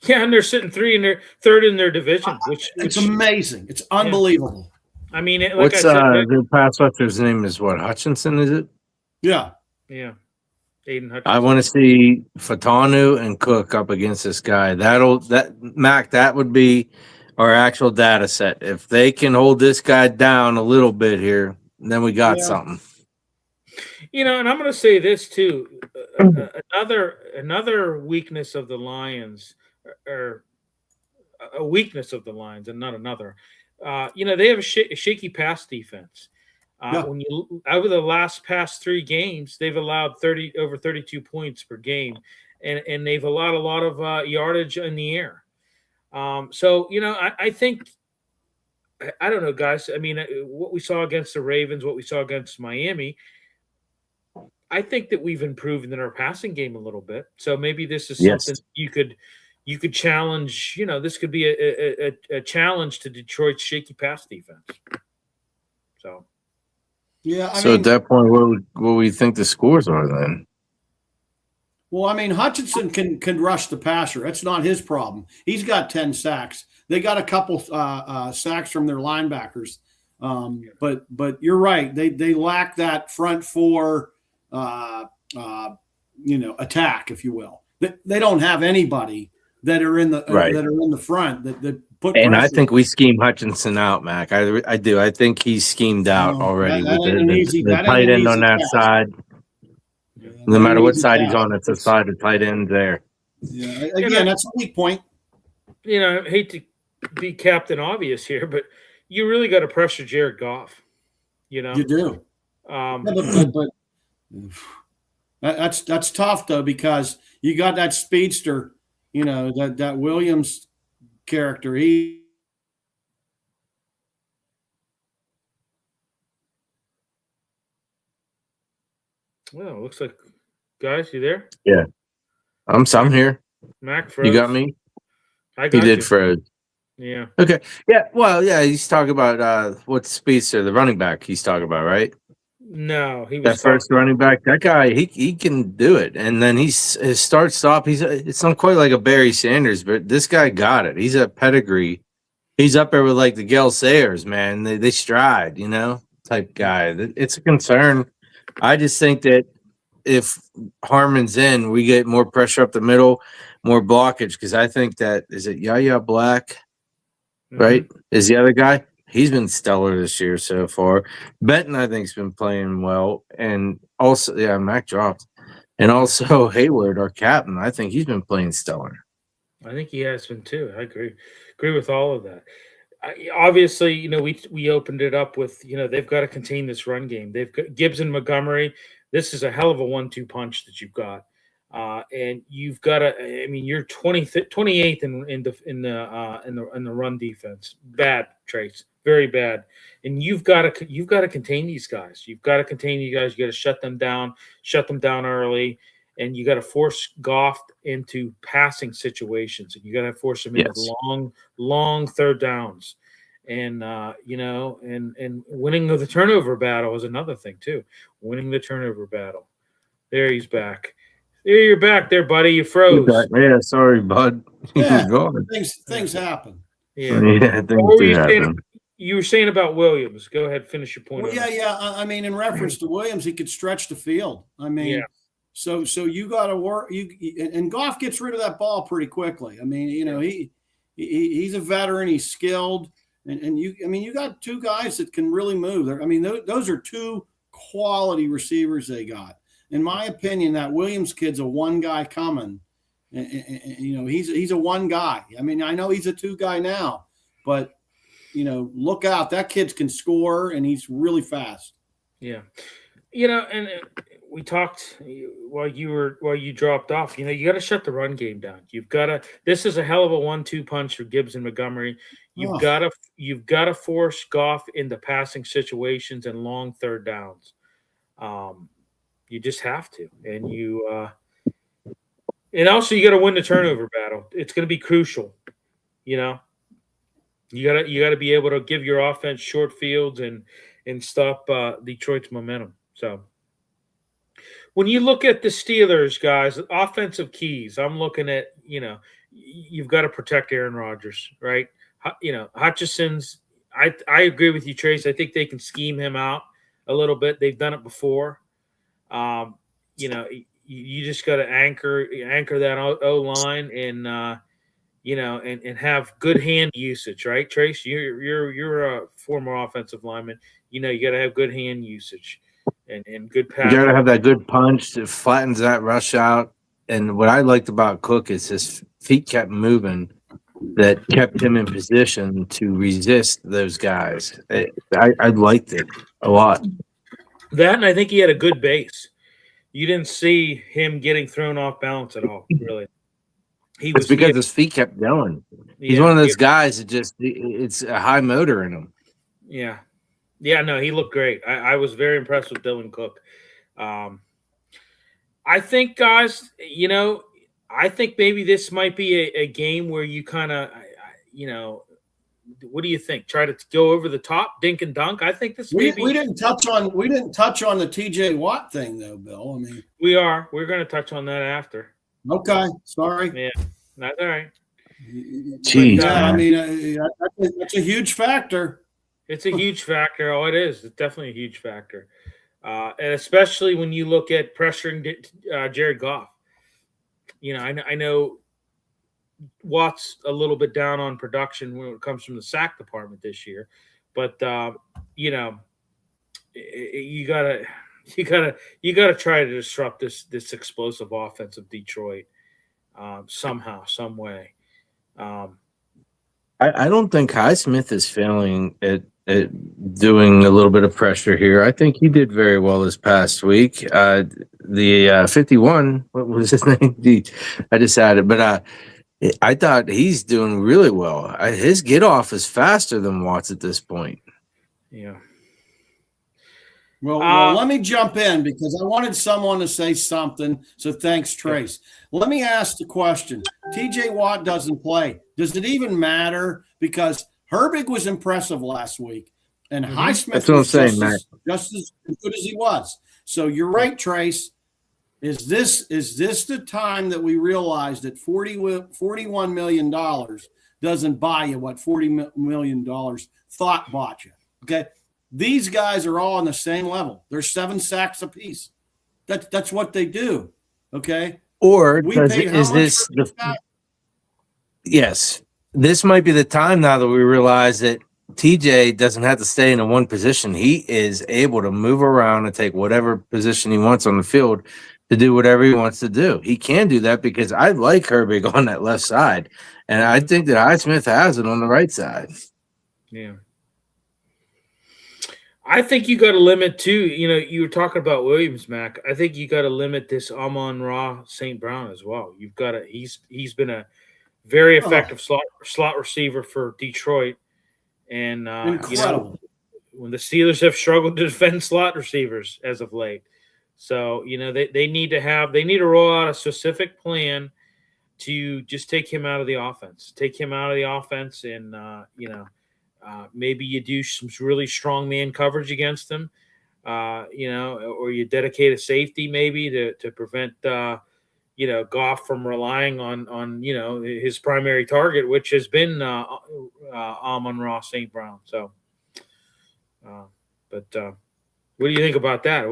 Speaker 1: Yeah, and they're sitting third in their division, which
Speaker 2: It's amazing. It's unbelievable.
Speaker 1: I mean, like
Speaker 3: What's
Speaker 1: I said,
Speaker 3: their pass rusher's name is what? Hutchinson, is it?
Speaker 2: Yeah.
Speaker 1: yeah, Aiden Hutchinson.
Speaker 3: I want to see Fatanu and Cook up against this guy. That would be our actual data set. If they can hold this guy down a little bit here, then we got something.
Speaker 1: And I'm going to say this too. Another weakness of the Lions, or a weakness of the Lions, and not another. They have a shaky pass defense. When you over the past 3 games, they've allowed over 32 points per game, and they've allowed a lot of yardage in the air. I think, I don't know, guys. I mean, what we saw against the Ravens, what we saw against Miami, I think that we've improved in our passing game a little bit. So maybe this is something you could challenge. This could be a challenge to Detroit's shaky pass defense. So.
Speaker 2: Yeah.
Speaker 3: At that point, what do you think the scores are then?
Speaker 2: Well, I mean, Hutchinson can rush the passer. That's not his problem. He's got 10 sacks. They got a couple sacks from their linebackers. But you're right. They lack that front four, attack, if you will. They don't have anybody that are in the that are in the front that put.
Speaker 3: And
Speaker 2: pressure.
Speaker 3: I think we scheme Hutchinson out, Mac. I do. I think he's schemed out already with the tight end on that side.
Speaker 2: Yeah,
Speaker 3: no matter what side he's on, it's a side of tight end there.
Speaker 2: Yeah, again, that's a weak point.
Speaker 1: I hate to be Captain Obvious here, but you really got to pressure Jared Goff. You
Speaker 2: do. But that's tough though, because you got that speedster. That Williams character.
Speaker 1: Well, looks like, guys, you there?
Speaker 3: Yeah, I'm here.
Speaker 1: Mac froze.
Speaker 3: You got me?
Speaker 1: I got you.
Speaker 3: He did froze.
Speaker 1: Yeah.
Speaker 3: Okay. Yeah. Well, yeah. He's talking about what speedster, the running back. He's talking about, right?
Speaker 1: No, he was
Speaker 3: that first running back. That guy, he can do it. And then his start stop. It's not quite like a Barry Sanders, but this guy got it. He's a pedigree. He's up there with like the Gale Sayers, man. They stride, type guy. It's a concern. I just think that if Harmon's in, we get more pressure up the middle, more blockage. Because I think that is it. Yaya Black, right? Is the other guy? He's been stellar this year so far. Benton, I think, has been playing well. And also, Mac dropped. And also Hayward, our captain, I think he's been playing stellar.
Speaker 1: I think he has been too. I agree with all of that. Obviously, we opened it up with, they've got to contain this run game. They've got Gibbs and Montgomery. This is a hell of a 1-2 punch that you've got. And you've got to. I mean, you're 28th in the run defense. Bad, Trace, very bad. And you've got to contain these guys. You've got to contain you guys. You got to shut them down early, and you got to force Goff into passing situations. And you got to force him into long third downs. And and winning the turnover battle is another thing too. Winning the turnover battle. There, he's back. There, you're back there, buddy. You froze.
Speaker 3: Yeah, sorry, bud.
Speaker 2: Yeah, things happen.
Speaker 3: Yeah, things do happen.
Speaker 1: You were saying about Williams. Go ahead, finish your point.
Speaker 2: Well, yeah. I mean, in reference to Williams, he could stretch the field. I mean, so you got to work. And Goff gets rid of that ball pretty quickly. I mean, he's a veteran. He's skilled, and you got two guys that can really move. I mean, those are two quality receivers they got. In my opinion, that Williams kid's a one guy coming. And he's a one guy. I mean, I know he's a two guy now, but look out. That kid can score, and he's really fast.
Speaker 1: Yeah. And we talked while you dropped off. You got to shut the run game down. You've got to. This is a hell of a 1-2 punch for Gibbs and Montgomery. You've got to force Goff into passing situations and long third downs. You just have to, and and also you got to win the turnover battle. It's going to be crucial. You got to be able to give your offense short fields and stop Detroit's momentum. So when you look at the Steelers, guys, offensive keys, I'm looking at you've got to protect Aaron Rodgers, right? Hutchinson's. I agree with you, Trace. I think they can scheme him out a little bit. They've done it before. You just got to anchor that O line and and have good hand usage, right, Trace? You're a former offensive lineman. You got to have good hand usage and good pass.
Speaker 3: You got to have that good punch that flattens that rush out. And what I liked about Cook is his feet kept moving, that kept him in position to resist those guys. I liked it a lot.
Speaker 1: That, and I think he had a good base. You didn't see him getting thrown off balance at all, really.
Speaker 3: It's because his feet kept going. He's one of those guys that it's a high motor in him.
Speaker 1: Yeah. Yeah, no, he looked great. I was very impressed with Dylan Cook. I think, guys, I think maybe this might be a game where you kind of, what do you think? Try to go over the top, dink and dunk. I think this.
Speaker 2: We didn't touch on the T.J. Watt thing though, Bill. I mean,
Speaker 1: we're going to touch on that after.
Speaker 2: Okay, sorry.
Speaker 1: Yeah, that's all right.
Speaker 3: Jeez,
Speaker 2: I mean, that's a huge factor.
Speaker 1: It's a huge factor. Oh, it is. It's definitely a huge factor, and especially when you look at pressuring Jared Goff. I know Watt's a little bit down on production when it comes from the sack department this year, but you gotta try to disrupt this explosive offense of Detroit somehow, some way.
Speaker 3: I don't think Highsmith is failing at doing a little bit of pressure here. I think he did very well this past week. The 51, what was his name? I just had it, but I thought he's doing really well. His get off is faster than Watts at this point.
Speaker 1: Yeah.
Speaker 2: Well, let me jump in because I wanted someone to say something. So thanks, Trace. Let me ask the question. T.J. Watt doesn't play. Does it even matter? Because Herbig was impressive last week, and Highsmith was just as good as he was. So you're right, Trace. Is this the time that we realize that $41 million doesn't buy you what $40 million thought bought you? Okay. These guys are all on the same level. They're 7 sacks apiece. That's what they do. Okay.
Speaker 3: Or yes, this might be the time now that we realize that TJ doesn't have to stay in one position. He is able to move around and take whatever position he wants on the field to do whatever he wants to do. He can do that because I like Herbig on that left side, and I think that Highsmith has it on the right side.
Speaker 1: Yeah. I think you got to limit too. You were talking about Williams, Mac. I think you got to limit this Amon-Ra St. Brown as well. You've got to. He's been a very effective slot receiver for Detroit, and when the Steelers have struggled to defend slot receivers as of late, so they need to roll out a specific plan to just take him out of the offense. And maybe you do some really strong man coverage against them, or you dedicate a safety maybe to prevent Goff from relying on his primary target, which has been Amon-Ra St. Brown. So, what do you think about that?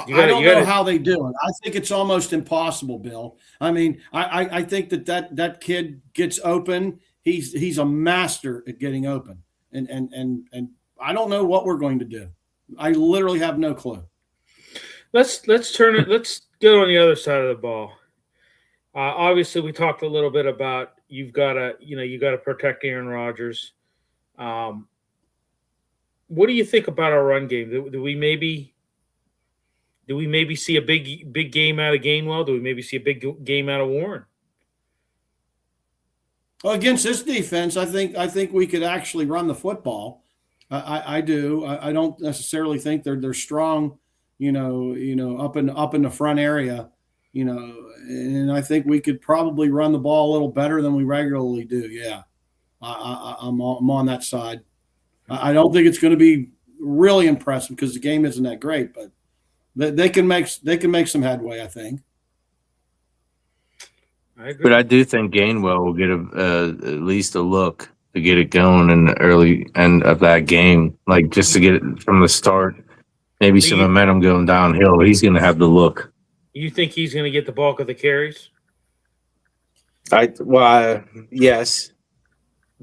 Speaker 2: I don't know how they do it. I think it's almost impossible, Bill. I mean, I think that kid gets open. He's a master at getting open, and I don't know what we're going to do. I literally have no clue.
Speaker 1: Let's turn it. Let's go on the other side of the ball. Obviously, we talked a little bit about you got to protect Aaron Rodgers. What do you think about our run game? Do we maybe see a big game out of Gainwell? Do we maybe see a big game out of Warren?
Speaker 2: Well, against this defense, I think we could actually run the football. I do. I don't necessarily think they're strong, up in the front area, and I think we could probably run the ball a little better than we regularly do. Yeah, I'm on that side. I don't think it's going to be really impressive because the game isn't that great, but they can make some headway, I think.
Speaker 1: I agree.
Speaker 3: But I do think Gainwell will get at least a look to get it going in the early end of that game, like just to get it from the start. Maybe some momentum going downhill. He's going to have the look.
Speaker 1: You think he's going to get the bulk of the carries?
Speaker 3: Yes.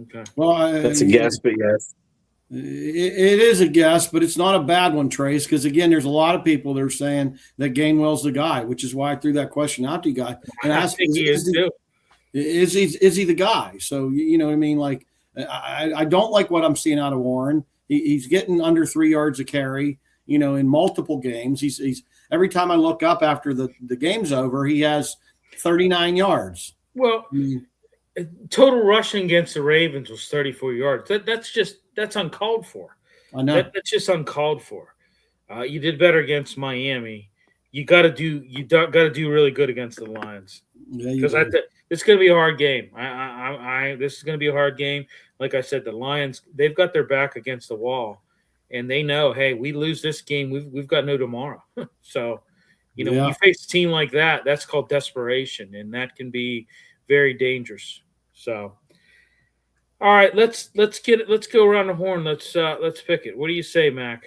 Speaker 2: Okay. Well,
Speaker 3: that's a guess, but yes.
Speaker 2: It is a guess, but it's not a bad one, Trace, because, again, there's a lot of people that are saying that Gainwell's the guy, which is why I threw that question out to you guys. And
Speaker 1: I think he is too.
Speaker 2: Is he the guy? So, you know what I mean? Like, I don't like what I'm seeing out of Warren. He's getting under 3 yards a carry, you know, in multiple games. He's every time I look up after the game's over, he has 39 yards.
Speaker 1: Well, total rushing against the Ravens was 34 yards. That's uncalled for.
Speaker 2: I know.
Speaker 1: That's just uncalled for. You did better against Miami. You got to do really good against the Lions. Because it's going to be a hard game. This is going to be a hard game. Like I said, the Lions, they've got their back against the wall, and they know, hey, we lose this game, we've got no tomorrow. So, you know, when you face a team like that, that's called desperation, and that can be very dangerous. So, all right, let's go around the horn. Let's pick it. What do you say, Mac?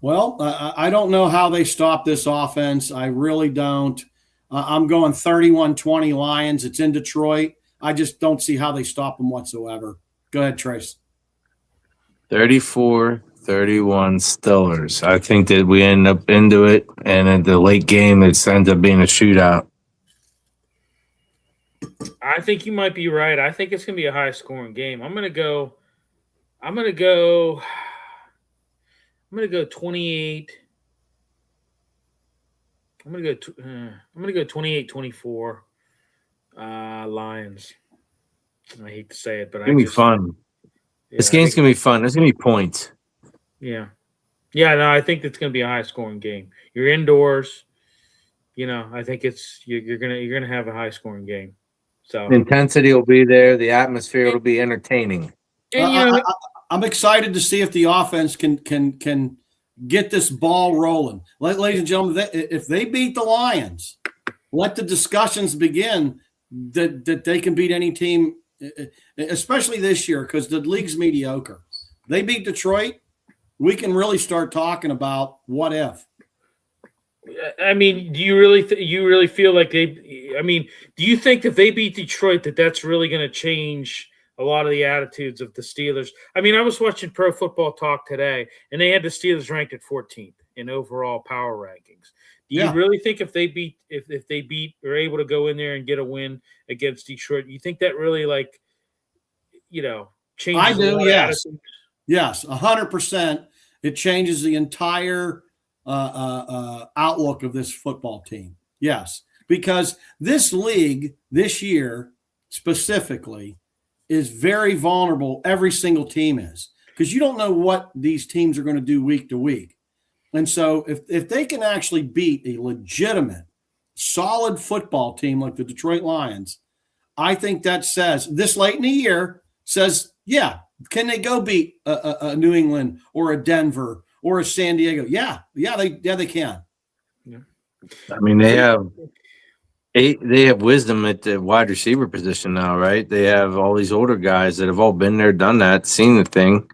Speaker 2: Well, I don't know how they stop this offense. I really don't. I'm going 31-20 Lions. It's in Detroit. I just don't see how they stop them whatsoever. Go ahead, Trace.
Speaker 3: 34-31 Steelers. I think that we end up into it, and in the late game, it ends up being a shootout.
Speaker 1: I think you might be right. I think it's going to be a high-scoring game. I'm going to go 28. I'm going to go 28-24 Lions. I hate to say it, but
Speaker 3: it's going to be fun. Yeah, this game's going to be fun. There's going to be points.
Speaker 1: Yeah. Yeah, no, I think it's going to be a high-scoring game. You're indoors. You know, I think you're going to have a high-scoring game. So
Speaker 3: the intensity will be there. The atmosphere will be entertaining.
Speaker 1: And
Speaker 2: I'm excited to see if the offense can get this ball rolling. Ladies and gentlemen, if they beat the Lions, let the discussions begin that they can beat any team, especially this year, because the league's mediocre. They beat Detroit, we can really start talking about what if.
Speaker 1: I mean, do you really feel like do you think if they beat Detroit that's really going to change a lot of the attitudes of the Steelers? I mean, I was watching Pro Football Talk today, and they had the Steelers ranked at 14th in overall power rankings. Do you really think if they beat or able to go in there and get a win against Detroit, you think that really changes?
Speaker 2: I do, yes. Yes, 100%. It changes the entire outlook of this football team. Yes, because this league this year specifically is very vulnerable. Every single team is, because you don't know what these teams are going to do week to week. And so if they can actually beat a legitimate, solid football team like the Detroit Lions, I think that says this late in the year says, yeah, can they go beat a New England or a Denver or a San Diego? Yeah, they can.
Speaker 3: Yeah. I mean, they have wisdom at the wide receiver position now, right? They have all these older guys that have all been there, done that, seen the thing,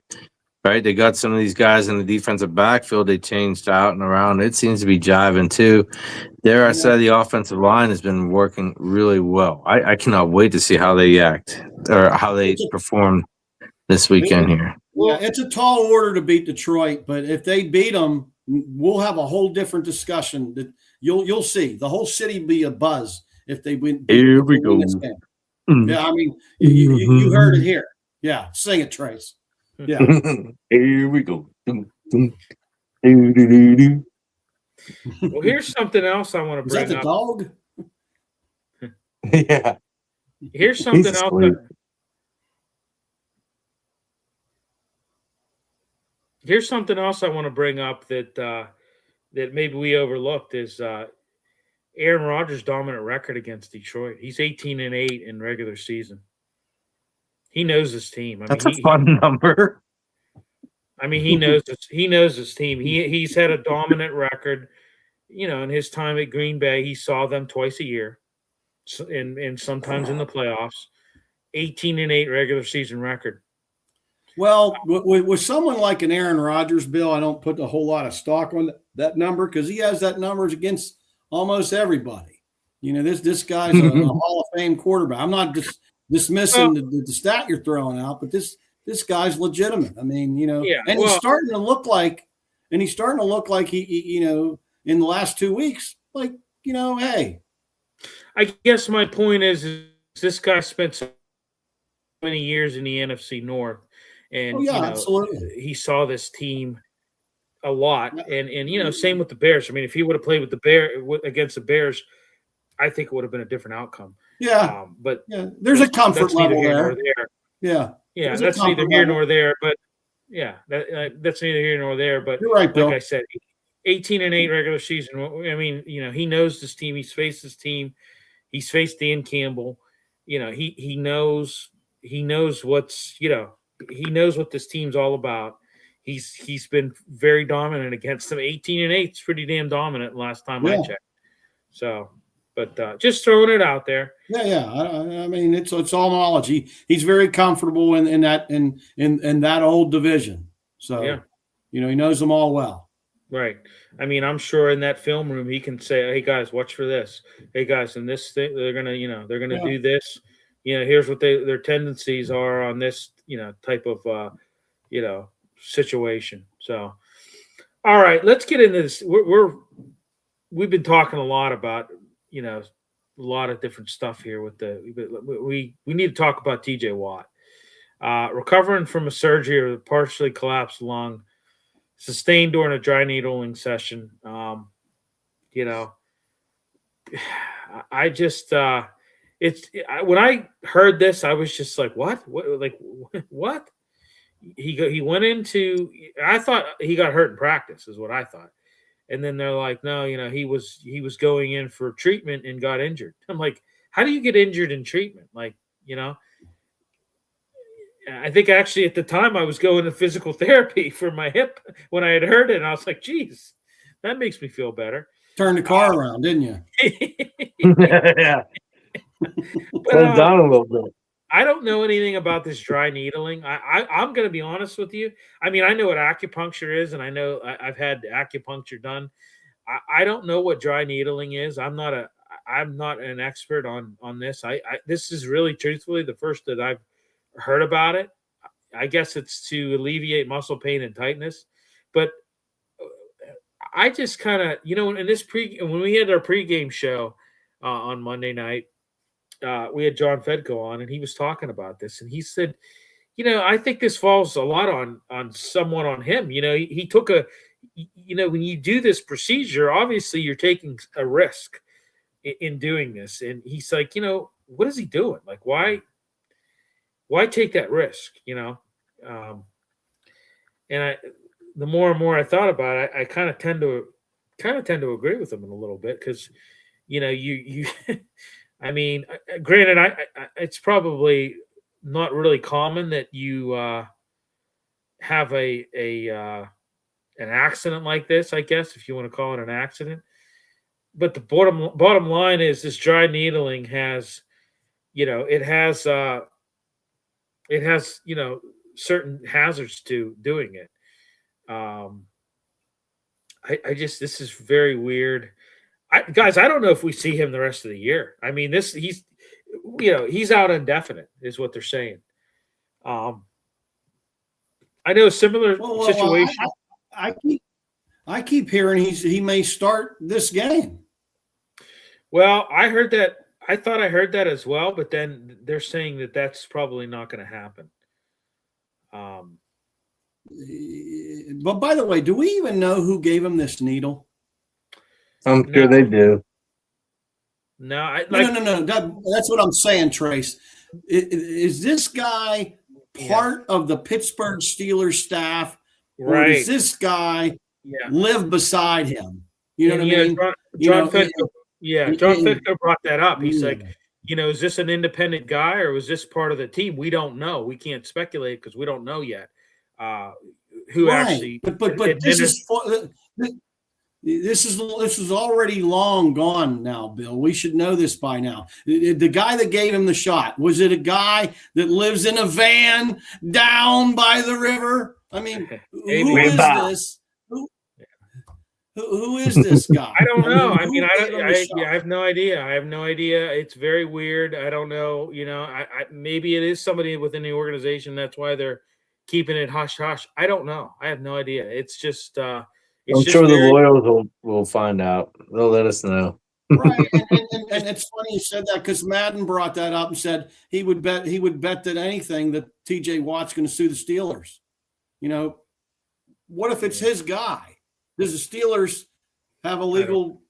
Speaker 3: right? They got some of these guys in the defensive backfield they changed out and around. It seems to be jiving too. Dare I say the offensive line has been working really well. I cannot wait to see how they act or how they perform this weekend here.
Speaker 2: Yeah, it's a tall order to beat Detroit, but if they beat them, we'll have a whole different discussion. That you'll see the whole city be a buzz if they win.
Speaker 3: Here we go.
Speaker 2: Yeah, I mean, you heard it here. Yeah, sing it, Trace. Yeah.
Speaker 3: Here we go.
Speaker 1: Well, here's something else I want to bring up.
Speaker 2: Is that the dog?
Speaker 3: Yeah.
Speaker 1: Here's something else. Here's something else I want to bring up that maybe we overlooked is Aaron Rodgers' dominant record against Detroit. He's 18-8 in regular season. He knows his team.
Speaker 3: That's a fun number.
Speaker 1: I mean, he knows his team. He's had a dominant record. You know, in his time at Green Bay, he saw them twice a year. and sometimes in the playoffs. 18-8 regular season record.
Speaker 2: Well, with someone like an Aaron Rodgers, Bill, I don't put a whole lot of stock on that number because he has that numbers against almost everybody. This guy's a Hall of Fame quarterback. I'm not dismissing the stat you're throwing out, but this guy's legitimate. I mean, and he's starting to look like he in the last 2 weeks, like, hey.
Speaker 1: I guess my point is this guy spent so many years in the NFC North, and
Speaker 2: absolutely,
Speaker 1: he saw this team a lot, and same with the Bears. I mean, if he would have played with against the Bears, I think it would have been a different outcome.
Speaker 2: Yeah,
Speaker 1: but
Speaker 2: there's a comfort level there.
Speaker 1: Yeah, that's neither here nor there. But that's neither here nor there. But
Speaker 2: you're right, Bill.
Speaker 1: Like I said, 18-8 regular season. I mean, he knows this team. He's faced this team. He's faced Dan Campbell. He knows what's he knows what this team's all about. He's been very dominant against them. 18-8 is pretty damn dominant last time I checked. So, but just throwing it out there.
Speaker 2: Yeah. I mean, it's all knowledge. He's very comfortable in that old division. So he knows them all well. Right.
Speaker 1: I mean, I'm sure in that film room he can say, "Hey guys, watch for this. Hey guys, in this thing, they're gonna do this. Here's what their tendencies are on this, type of situation." So, all right, let's get into this. We've been talking a lot about a lot of different stuff here we need to talk about TJ Watt recovering from a surgery or partially collapsed lung sustained during a dry needling session. I just when I heard this, I was just like, what? What? He went into. I thought he got hurt in practice, is what I thought, and then they're like, no, he was going in for treatment and got injured. I'm like, how do you get injured in treatment? I think actually at the time I was going to physical therapy for my hip when I had heard it, and I was like, geez, that makes me feel better.
Speaker 2: Turned the car around, didn't you?
Speaker 3: Yeah. But, down a little bit.
Speaker 1: I don't know anything about this dry needling. I'm going to be honest with you. I mean, I know what acupuncture is, and I know I've had acupuncture done. I don't know what dry needling is. I'm not an expert on this. This is really truthfully the first that I've heard about it. I guess it's to alleviate muscle pain and tightness, but I just kind of, when we had our pregame show on Monday night, we had John Fedko on, and he was talking about this, and he said, I think this falls a lot somewhat on him. He took when you do this procedure, obviously you're taking a risk in doing this, and he's like, what is he doing? Like, why take that risk? And the more and more I thought about it, I kind of tend to agree with him in a little bit because, you I mean, granted, it's probably not really common that you have an accident like this, I guess, if you want to call it an accident. But the bottom line is this dry needling has, it has certain hazards to doing it. This is very weird. Guys, I don't know if we see him the rest of the year. I mean, he's out indefinite is what they're saying. I know a similar situation.
Speaker 2: I keep hearing he may start this game.
Speaker 1: Well, I heard that. I thought I heard that as well, but then they're saying that that's probably not going to happen.
Speaker 2: But by the way, do we even know who gave him this needle?
Speaker 3: I'm sure they do.
Speaker 1: No.
Speaker 2: No. That's what I'm saying, Trace. Is this guy part of the Pittsburgh Steelers staff, or does this guy live beside him? You know what I mean?
Speaker 1: John Fedko brought that up. He's like, is this an independent guy or was this part of the team? We don't know. We can't speculate because we don't know yet who actually.
Speaker 2: But this is This is already long gone now, Bill. We should know this by now. The guy that gave him the shot, was it a guy that lives in a van down by the river? I mean, who is this? Who is this guy?
Speaker 1: I don't know. I mean, I have no idea. I have no idea. It's very weird. I don't know. You know, maybe it is somebody within the organization. That's why they're keeping it hush hush. I don't know. I have no idea. It's just.
Speaker 3: I'm sure the Loyals will find out. They'll let us know.
Speaker 2: Right, and it's funny you said that because Madden brought that up and said he would bet that anything that T.J. Watt's going to sue the Steelers. You know, what if it's his guy? Does the Steelers have a legal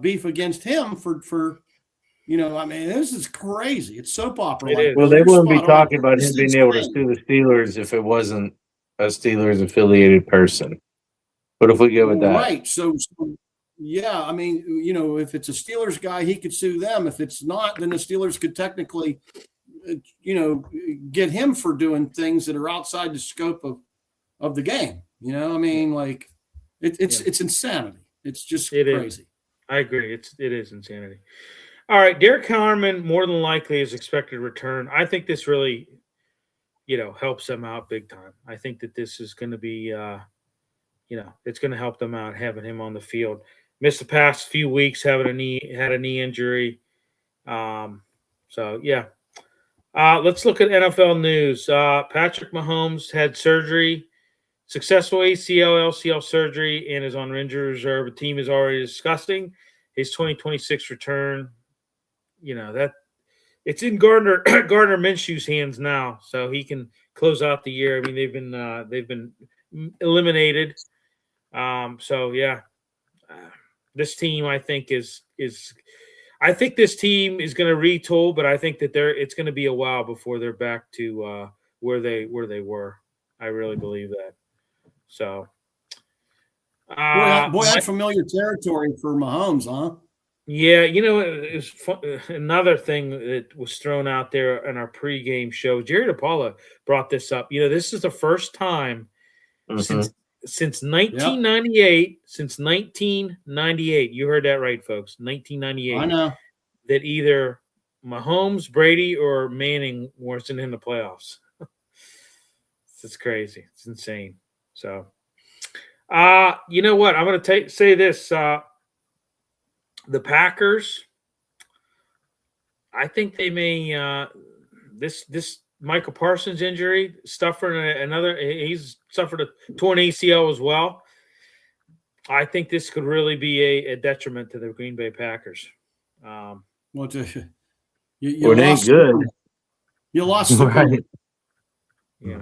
Speaker 2: beef against him for? You know, I mean, this is crazy. It's soap opera.
Speaker 3: Well, they wouldn't be talking about him being able to sue the Steelers if it wasn't a Steelers affiliated person. But if we go with that,
Speaker 2: right? So, yeah, I mean, you know, if it's a Steelers guy, he could sue them. If it's not, then the Steelers could technically, you know, get him for doing things that are outside the scope of the game. You know, I mean, like it's insanity. It's just crazy.
Speaker 1: I agree. It is insanity. All right, Derek Harmon more than likely is expected to return. I think this really, you know, helps them out big time. I think that this is going to be. You know, it's going to help them out having him on the field. Missed the past few weeks, had a knee injury. So yeah. Let's look at NFL news. Patrick Mahomes had surgery, successful ACL, LCL surgery, and is on injury reserve. The team is already discussing his 2026 return. You know that it's in Gardner Minshew's hands now, so he can close out the year. I mean, they've been eliminated. So yeah, this team I think is I think this team is going to retool, but I think that it's going to be a while before they're back to where they were. I really believe that. So,
Speaker 2: boy, that's familiar territory for Mahomes, huh?
Speaker 1: Yeah, you know, it was another thing that was thrown out there in our pregame show. Jerry DePaula brought this up. You know, this is the first time since 1998. Yep. Since 1998, you heard that right, folks. 1998.
Speaker 2: I know
Speaker 1: that either Mahomes, Brady, or Manning wasn't in the playoffs. It's crazy. It's insane. So, you know what? I'm going to say this. The Packers, I think they may this Michael Parsons injury, he's suffered a torn ACL as well. I think this could really be a detriment to the Green Bay Packers.
Speaker 2: You
Speaker 3: it ain't good.
Speaker 2: You lost
Speaker 3: right.
Speaker 1: Yeah.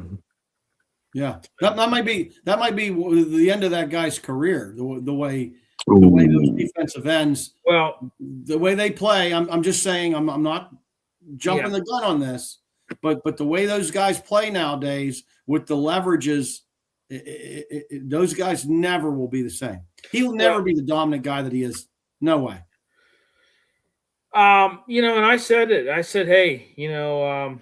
Speaker 2: Yeah. That might be the end of that guy's career, the way those defensive ends, the way they play. I'm just saying, I'm not jumping the gun on this, but the way those guys play nowadays with the leverages, those guys never will be the same. He will never be the dominant guy that he is. No way.
Speaker 1: You know, and I said it. I said, hey, you know,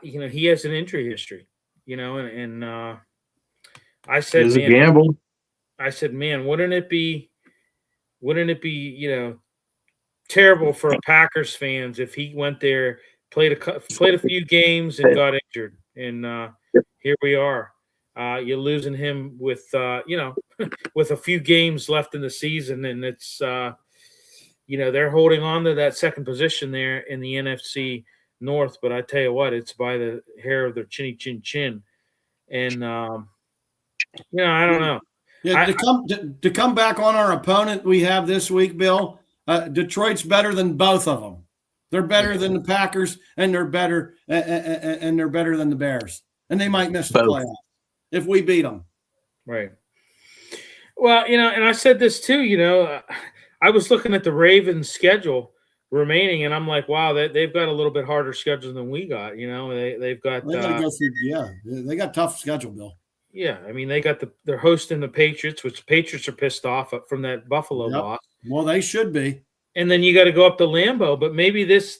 Speaker 1: you know, he has an injury history, you know, and I said,
Speaker 3: it's a gamble.
Speaker 1: I said, man, wouldn't it be, you know, terrible for Packers fans if he went there, played a few games and got injured, and here we are. You're losing him with, you know, with a few games left in the season, and it's, you know, they're holding on to that second position there in the NFC North. But I tell you what, it's by the hair of their chinny chin, and you know, I don't know.
Speaker 2: Yeah, to come back on our opponent we have this week, Bill. Detroit's better than both of them. They're better than the Packers, and they're better than the Bears, and they might miss the playoffs if we beat them.
Speaker 1: Right. Well, you know, and I said this too. You know, I was looking at the Ravens' schedule remaining, and I'm like, wow, they've got a little bit harder schedule than we got. You know, they've got
Speaker 2: they got to go through. They got tough schedule, Bill.
Speaker 1: Yeah, I mean, they're hosting the Patriots, which the Patriots are pissed off from that Buffalo loss.
Speaker 2: Well, they should be.
Speaker 1: And then you got to go up to Lambeau, but maybe this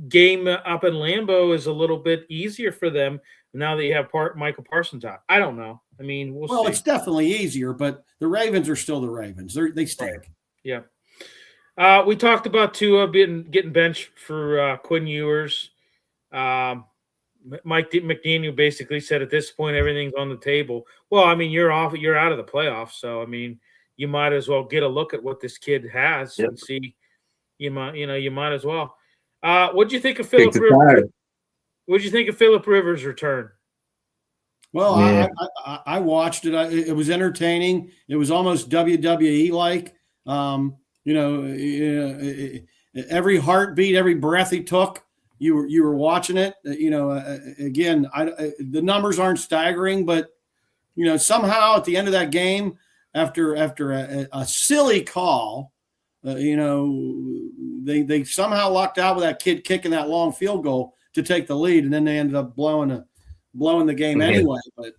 Speaker 1: game up in Lambeau is a little bit easier for them now that you have Michael Parsons out. I don't know. I mean,
Speaker 2: Well,
Speaker 1: see.
Speaker 2: it's definitely easier, but the Ravens are still the Ravens. They stink.
Speaker 1: Yeah. We talked about Tua getting benched for Quinn Ewers. Mike McDaniel basically said at this point everything's on the table. Well, I mean, you're out of the playoffs, so I mean, you might as well get a look at what this kid has and see. You might as well. What do you think of Philip Rivers? What did you think of Philip Rivers' return?
Speaker 2: Well, yeah. I watched it. It was entertaining. It was almost WWE like. Every heartbeat, every breath he took, you were watching it. Again, the numbers aren't staggering, but somehow at the end of that game, after a silly call, they somehow lucked out with that kid kicking that long field goal to take the lead, and then they ended up blowing the game anyway. But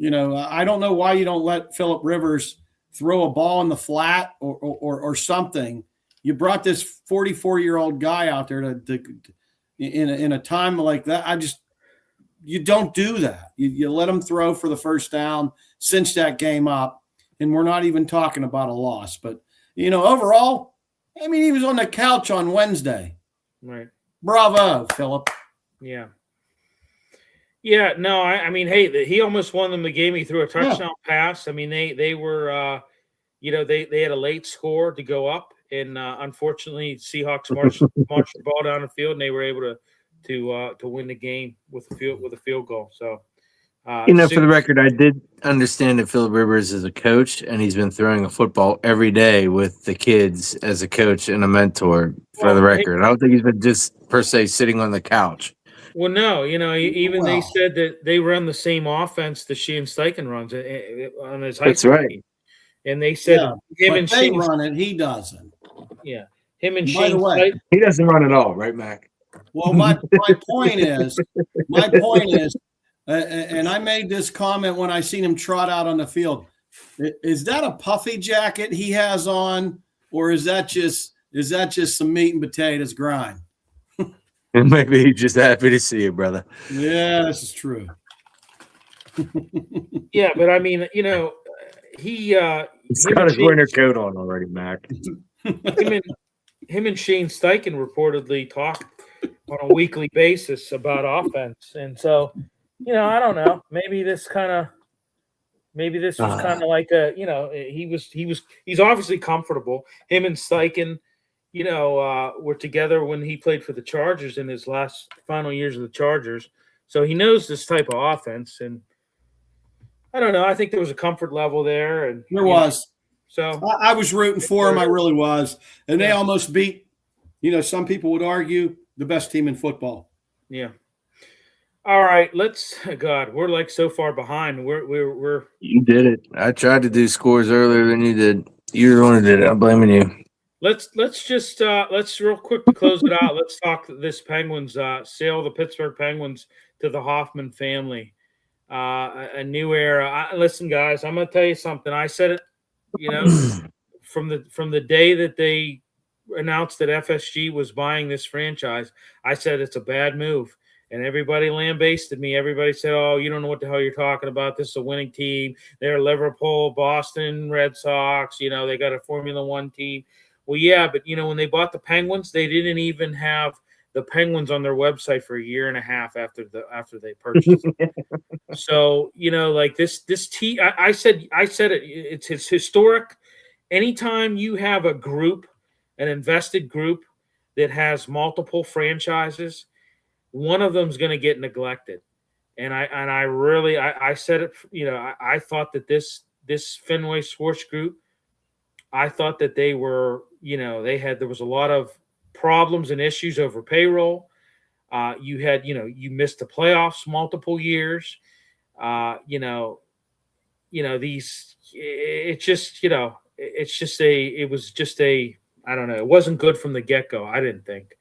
Speaker 2: I don't know why you don't let Philip Rivers throw a ball in the flat or something. You brought this 44-year-old guy out there to in a time like that. You don't do that. You let him throw for the first down, cinch that game up, and we're not even talking about a loss. But overall, I mean, he was on the couch on Wednesday.
Speaker 1: Right.
Speaker 2: Bravo, Philip.
Speaker 1: Yeah. Yeah, no, I mean, hey, he almost won them the game. He threw a touchdown pass. I mean, they were, they had a late score to go up, and unfortunately, Seahawks marched the ball down the field, and they were able to win the game with a field goal. So,
Speaker 3: for the record, I did understand that Philip Rivers is a coach, and he's been throwing a football every day with the kids as a coach and a mentor. For the record, I don't think he's been just per se sitting on the couch.
Speaker 1: Well, no, they said that they run the same offense that Shane Steichen runs on his high school team. And they said him and
Speaker 2: Shane run it, he doesn't.
Speaker 1: Yeah, him and
Speaker 2: By
Speaker 1: Shane.
Speaker 2: the way,
Speaker 3: he doesn't run at all, right, Mac?
Speaker 2: Well, my point is, and I made this comment when I seen him trot out on the field. Is that a puffy jacket he has on, or is that just some meat and potatoes grind?
Speaker 3: And maybe he's just happy to see you, brother.
Speaker 2: Yeah, this is true.
Speaker 1: Yeah, but I mean, he's
Speaker 3: got his winter coat on already, Mac.
Speaker 1: Him and Shane Steichen reportedly talk on a weekly basis about offense, and so I don't know. Maybe this was kind of like he's obviously comfortable. Him and Steichen, were together when he played for the Chargers in his final years of the Chargers. So he knows this type of offense. And I don't know. I think there was a comfort level there. And
Speaker 2: there was.
Speaker 1: So
Speaker 2: I was rooting for him. I really was. And they almost beat, some people would argue, the best team in football.
Speaker 1: Yeah. All right. We're like so far behind. We're
Speaker 3: You did it. I tried to do scores earlier than you did. You're the one who did it. I'm blaming you.
Speaker 1: Let's real quick to close it out. Let's talk this Penguins sale the Pittsburgh Penguins to the Hoffman family. A new era. Listen, guys, I'm going to tell you something. I said it, from the day that they announced that FSG was buying this franchise. I said it's a bad move, and everybody lambasted me. Everybody said, "Oh, you don't know what the hell you're talking about. This is a winning team. They're Liverpool, Boston Red Sox. They got a Formula One team." Well, yeah, but when they bought the Penguins, they didn't even have the Penguins on their website for a year and a half after they purchased it. So like this team, I said it. It's historic. Anytime you have a group, an invested group that has multiple franchises, one of them is going to get neglected. And I said it. I thought that this Fenway Sports Group, I thought that they were, there was a lot of problems and issues over payroll. You you missed the playoffs multiple years. I don't know. It wasn't good from the get-go. I didn't think.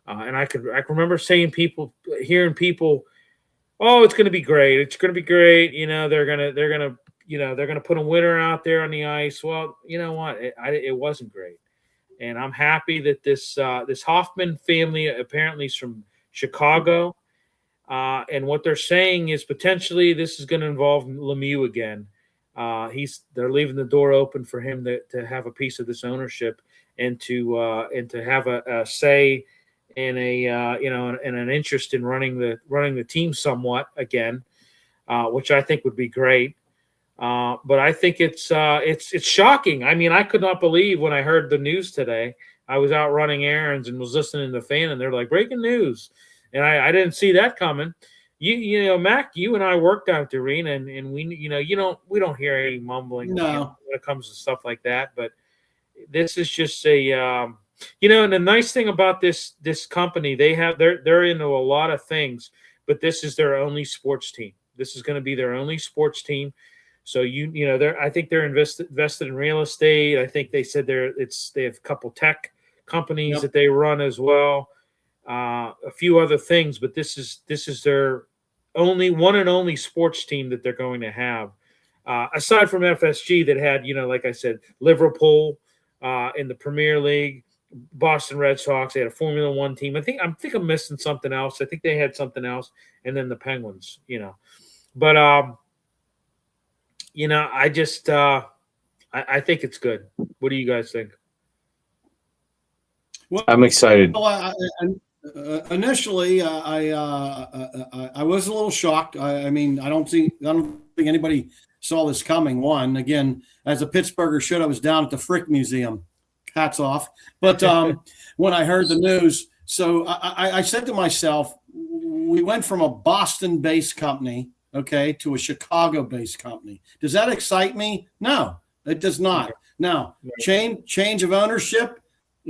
Speaker 1: And I can remember hearing people, "Oh, it's going to be great. It's going to be great. They're going to put a winner out there on the ice." Well, you know what? It wasn't great. And I'm happy that this Hoffman family apparently is from Chicago. And what they're saying is potentially this is going to involve Lemieux again. They're leaving the door open for him to have a piece of this ownership and to have a say and and an interest in running the team somewhat again, which I think would be great. But I think it's shocking. I mean, I could not believe when I heard the news today. I was out running errands and was listening to the fan, and they're like, breaking news. And I didn't see that coming. You know, Mac, you and I worked out at the arena, and we, we don't hear any mumbling when it comes to stuff like that. But this is just and the nice thing about this company, they're into a lot of things, but this is their only sports team. This is going to be their only sports team. So I think they're invested in real estate. I think they said they have a couple tech companies that they run as well, a few other things. But this is their only sports team that they're going to have, aside from FSG that had like I said, Liverpool in the Premier League, Boston Red Sox. They had a Formula One team. I think I'm missing something else. I think they had something else, and then the Penguins. But I just I think it's good. What do you guys think?
Speaker 2: Well,
Speaker 3: I'm excited.
Speaker 2: Well, initially, I was a little shocked. I mean, I don't think anybody saw this coming. One, again, as a Pittsburgher should, I was down at the Frick Museum. Hats off. But when I heard the news, so I said to myself, we went from a Boston-based company, okay, to a Chicago-based company. Does that excite me? No, it does not. Now, change of ownership.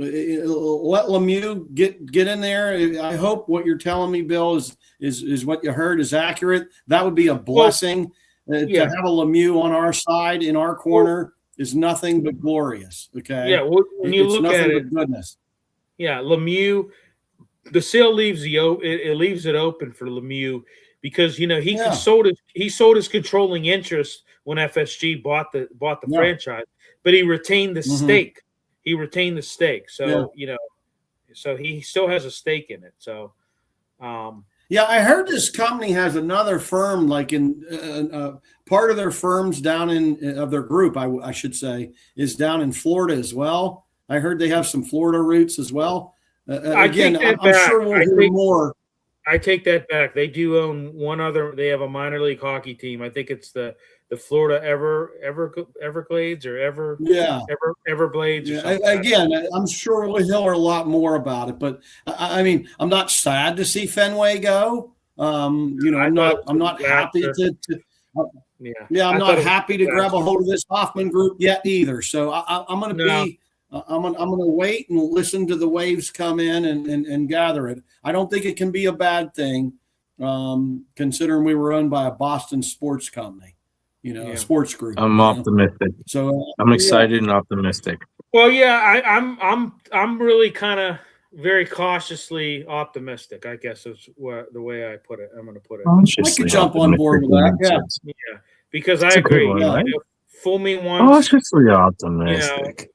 Speaker 2: Let Lemieux get in there. I hope what you're telling me, Bill, is what you heard is accurate. That would be a blessing. To have a Lemieux on our side, in our corner, is nothing but glorious. Okay.
Speaker 1: Yeah. When you look at it,
Speaker 2: goodness.
Speaker 1: Yeah, Lemieux. The sale leaves it open for Lemieux because he sold his controlling interest when FSG bought the franchise, but he retained the stake. He retained the stake, so so he still has a stake in it. So,
Speaker 2: I heard this company has another firm, like in part of their firms down of their group, I should say, is down in Florida as well. I heard they have some Florida roots as well. I'm sure we'll hear more.
Speaker 1: I take that back. They do own one other. They have a minor league hockey team. I think it's the Florida Everglades or Everblades.
Speaker 2: Yeah. Again, I'm sure we'll hear a lot more about it. But I mean, I'm not sad to see Fenway go. I'm not happy I'm not happy to grab a hold of this Hoffman group yet either. So I'm going to be. I'm going to wait and listen to the waves come in and gather it. I don't think it can be a bad thing, considering we were owned by a Boston sports company, a sports group.
Speaker 3: I'm optimistic.
Speaker 2: So
Speaker 3: I'm excited and optimistic.
Speaker 1: Well, I'm really kind of very cautiously optimistic, I guess is the way I put it. I'm going to put it.
Speaker 2: I could jump on board with that.
Speaker 1: Yeah, because I agree.
Speaker 3: Right?
Speaker 1: Fool me once.
Speaker 3: Cautiously optimistic.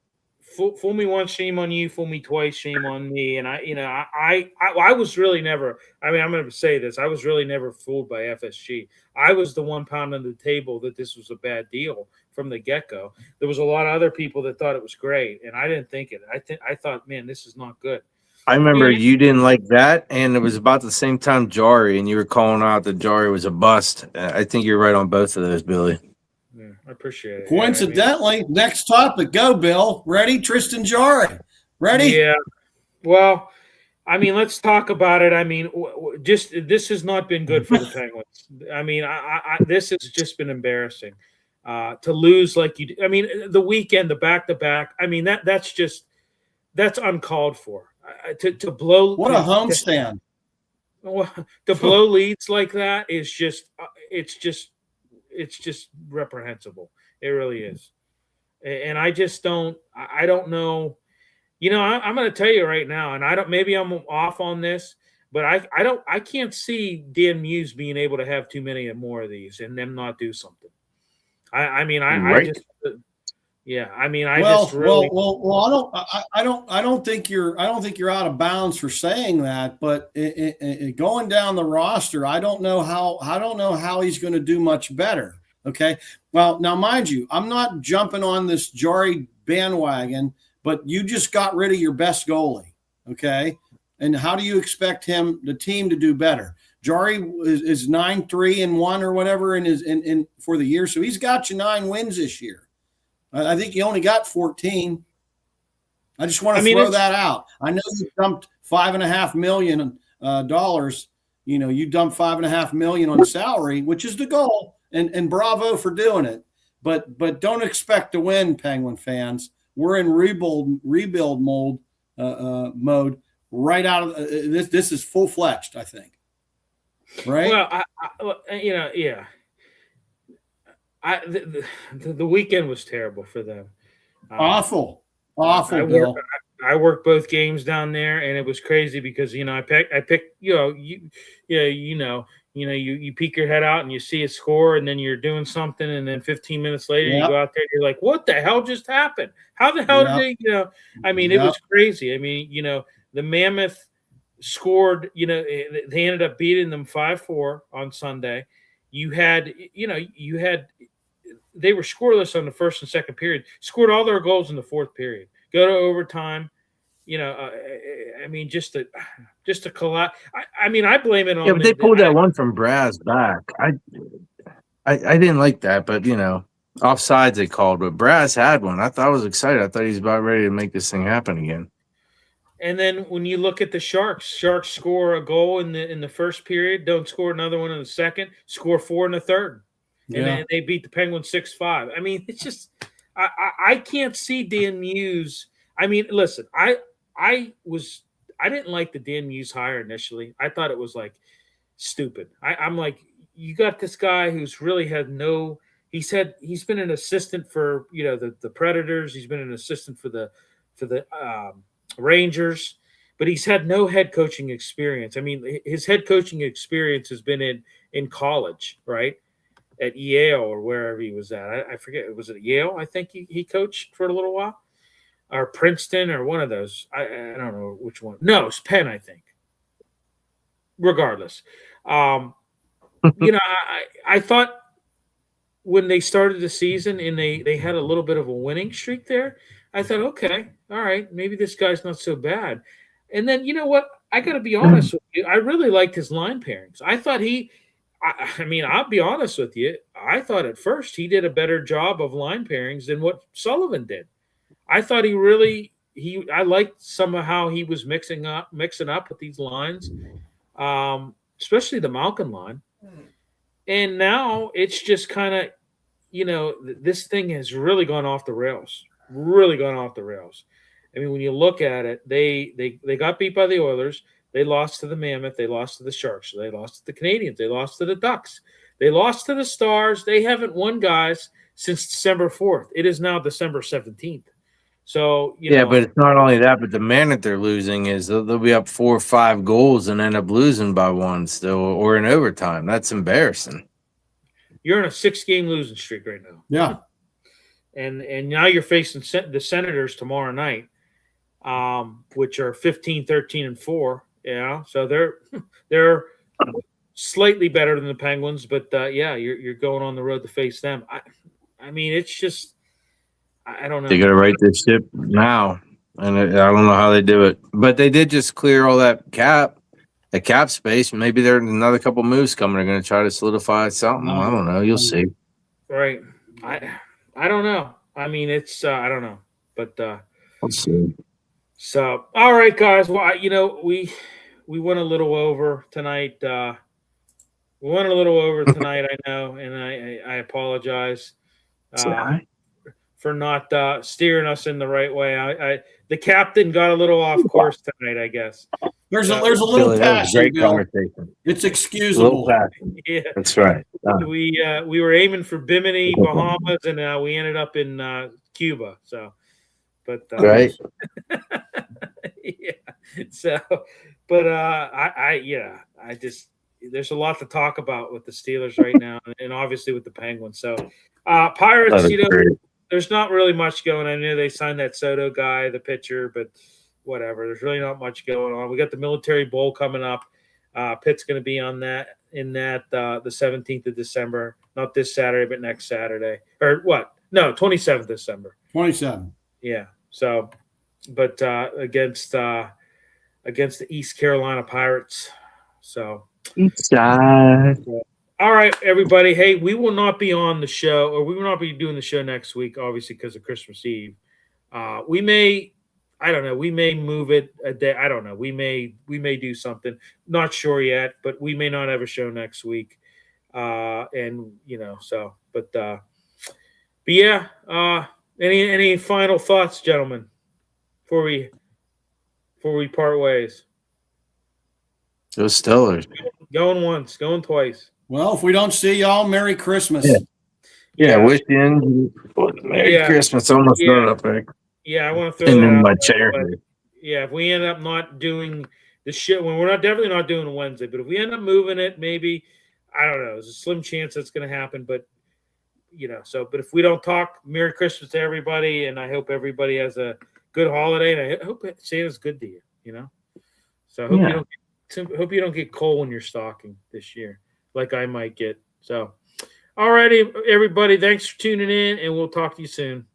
Speaker 1: Fool me once, shame on you. Fool me twice, shame on me. And I was really never. I mean, I'm going to say this. I was really never fooled by FSG. I was the one pounding the table that this was a bad deal from the get-go. There was a lot of other people that thought it was great, and I didn't think it. I thought, man, this is not good.
Speaker 3: I remember you didn't like that, and it was about the same time Jari, and you were calling out that Jari was a bust. I think you're right on both of those, Billy.
Speaker 1: Yeah, I appreciate it.
Speaker 2: Coincidentally, next topic. Go, Bill. Ready? Tristan Jari. Ready?
Speaker 1: Yeah. Well, I mean, let's talk about it. I mean, this has not been good for the Penguins. I mean, this has just been embarrassing to lose like you. I mean, the weekend, the back-to-back. I mean, that's uncalled for. To blow
Speaker 2: what a homestand.
Speaker 1: To blow leads like that is just it's just reprehensible. It really is. And I don't know. I'm going to tell you right now, and maybe I'm off on this, but I can't see Dan Muse being able to have too many more of these and them not do something. Yeah, I mean, I just really
Speaker 2: I don't think you're out of bounds for saying that, but going down the roster, I don't know how he's going to do much better. Okay, well now mind you, I'm not jumping on this Jari bandwagon, but you just got rid of your best goalie. Okay, and how do you expect the team to do better? Jari is 9-3-1 or whatever in for the year, so he's got you 9 wins this year. I think you only got 14. I just want to throw that out. I know you dumped $5.5 million dollars. You know, you dumped $5.5 million on salary, which is the goal, and bravo for doing it. But don't expect to win, Penguin fans. We're in rebuild mode right out of this. This is full fledged, I think. Right?
Speaker 1: Well, yeah. The weekend was terrible for them.
Speaker 2: Awful, Bill.
Speaker 1: I worked both games down there, and it was crazy because I picked you peek your head out and you see a score, and then you're doing something, and then 15 minutes later you go out there and you're like, what the hell just happened? How the hell did they? I mean, it was crazy. I mean, the Mammoth scored. They ended up beating them 5-4 on Sunday. They were scoreless on the first and second period, scored all their goals in the fourth period, go to overtime. I mean, just a collapse. I mean, I blame it on.
Speaker 3: Yeah, but they pulled that one from Braz back. I didn't like that, but offsides they called. But Braz had one. I was excited. I thought he was about ready to make this thing happen again.
Speaker 1: And then when you look at the Sharks score a goal in the first period, don't score another one in the second, score 4 in the third. And then they beat the Penguins 6-5. I mean, it's just I can't see Dan Muse. I mean, listen, I didn't like the Dan Muse hire initially. I thought it was like stupid. I'm like, you got this guy who's really had no. He's been an assistant for the Predators. He's been an assistant for the Rangers, but he's had no head coaching experience. I mean, his head coaching experience has been in college, right? At Yale or wherever he was at. I forget. Was it Yale? I think he coached for a little while, or Princeton, or one of those. I don't know which one. No, it's Penn, I think. Regardless, I thought when they started the season and they had a little bit of a winning streak there, I thought, okay, all right, maybe this guy's not so bad. And then you know what? I got to be honest with you. I really liked his line pairings. I thought I mean, I'll be honest with you. I thought at first he did a better job of line pairings than what Sullivan did. I thought I liked some of how he was mixing up with these lines, especially the Malkin line. And now it's just kind of, this thing has really gone off the rails. Really gone off the rails. I mean, when you look at it, they got beat by the Oilers. They lost to the Mammoth. They lost to the Sharks. They lost to the Canadians. They lost to the Ducks. They lost to the Stars. They haven't won, guys, since December 4th. It is now December 17th. So,
Speaker 3: but it's not only that, but the Mammoth they're losing is they'll be up 4 or 5 goals and end up losing by 1 still or in overtime. That's embarrassing.
Speaker 1: You're in a 6-game losing streak right now.
Speaker 2: Yeah.
Speaker 1: And now you're facing the Senators tomorrow night, which are 15-13-4. So they're slightly better than the Penguins, but you're going on the road to face them. I mean, it's just I don't know.
Speaker 3: They got to right this ship now, and I don't know how they do it, but they did just clear all that cap space. Maybe there's another couple moves coming. They're going to try to solidify something. I don't know. You'll see.
Speaker 1: Right. I don't know. I mean, it's I don't know, but
Speaker 3: let's see.
Speaker 1: So, all right, guys. Well, we went a little over tonight. I know, and I apologize for not steering us in the right way. The captain got a little off course tonight, I guess.
Speaker 2: There's a little passion.
Speaker 3: Great conversation.
Speaker 2: It's excusable.
Speaker 1: Yeah,
Speaker 3: that's right.
Speaker 1: We were aiming for Bimini, Bahamas, and we ended up in Cuba. So, but
Speaker 3: right.
Speaker 1: Yeah. So, but I just there's a lot to talk about with the Steelers right now, and obviously with the Penguins. So, Pirates, there's not really much going on. I know they signed that Soto guy, the pitcher, but whatever. There's really not much going on. We got the Military Bowl coming up. Pitt's going to be on that the 17th of December, not this Saturday, but next Saturday. Or what? No, 27th December.
Speaker 2: 27.
Speaker 1: Yeah. So, but against the East Carolina Pirates. So.
Speaker 3: Inside.
Speaker 1: All right, everybody. Hey, we will not be on the show, or we will not be doing the show next week, obviously, because of Christmas Eve. We may, I don't know, we may move it a day. I don't know. We may do something. Not sure yet, but we may not have a show next week. And so, but yeah. Any final thoughts, gentlemen, before we part ways?
Speaker 3: Those Steelers.
Speaker 1: Going once, going twice.
Speaker 2: Well, if we don't see y'all, Merry Christmas.
Speaker 3: Yeah, wish you Merry Christmas. Almost thrown up there.
Speaker 1: Yeah, I want to throw that
Speaker 3: in
Speaker 1: out
Speaker 3: my
Speaker 1: there,
Speaker 3: chair.
Speaker 1: but yeah, if we end up not doing the show, when we're definitely not doing Wednesday, but if we end up moving it, maybe, I don't know, there's a slim chance that's going to happen, but but if we don't talk, Merry Christmas to everybody, and I hope everybody has a good holiday, and I hope Santa's good to you, So I hope you don't get cold when you're stocking this year, like I might get. So, all righty, everybody, thanks for tuning in, and we'll talk to you soon.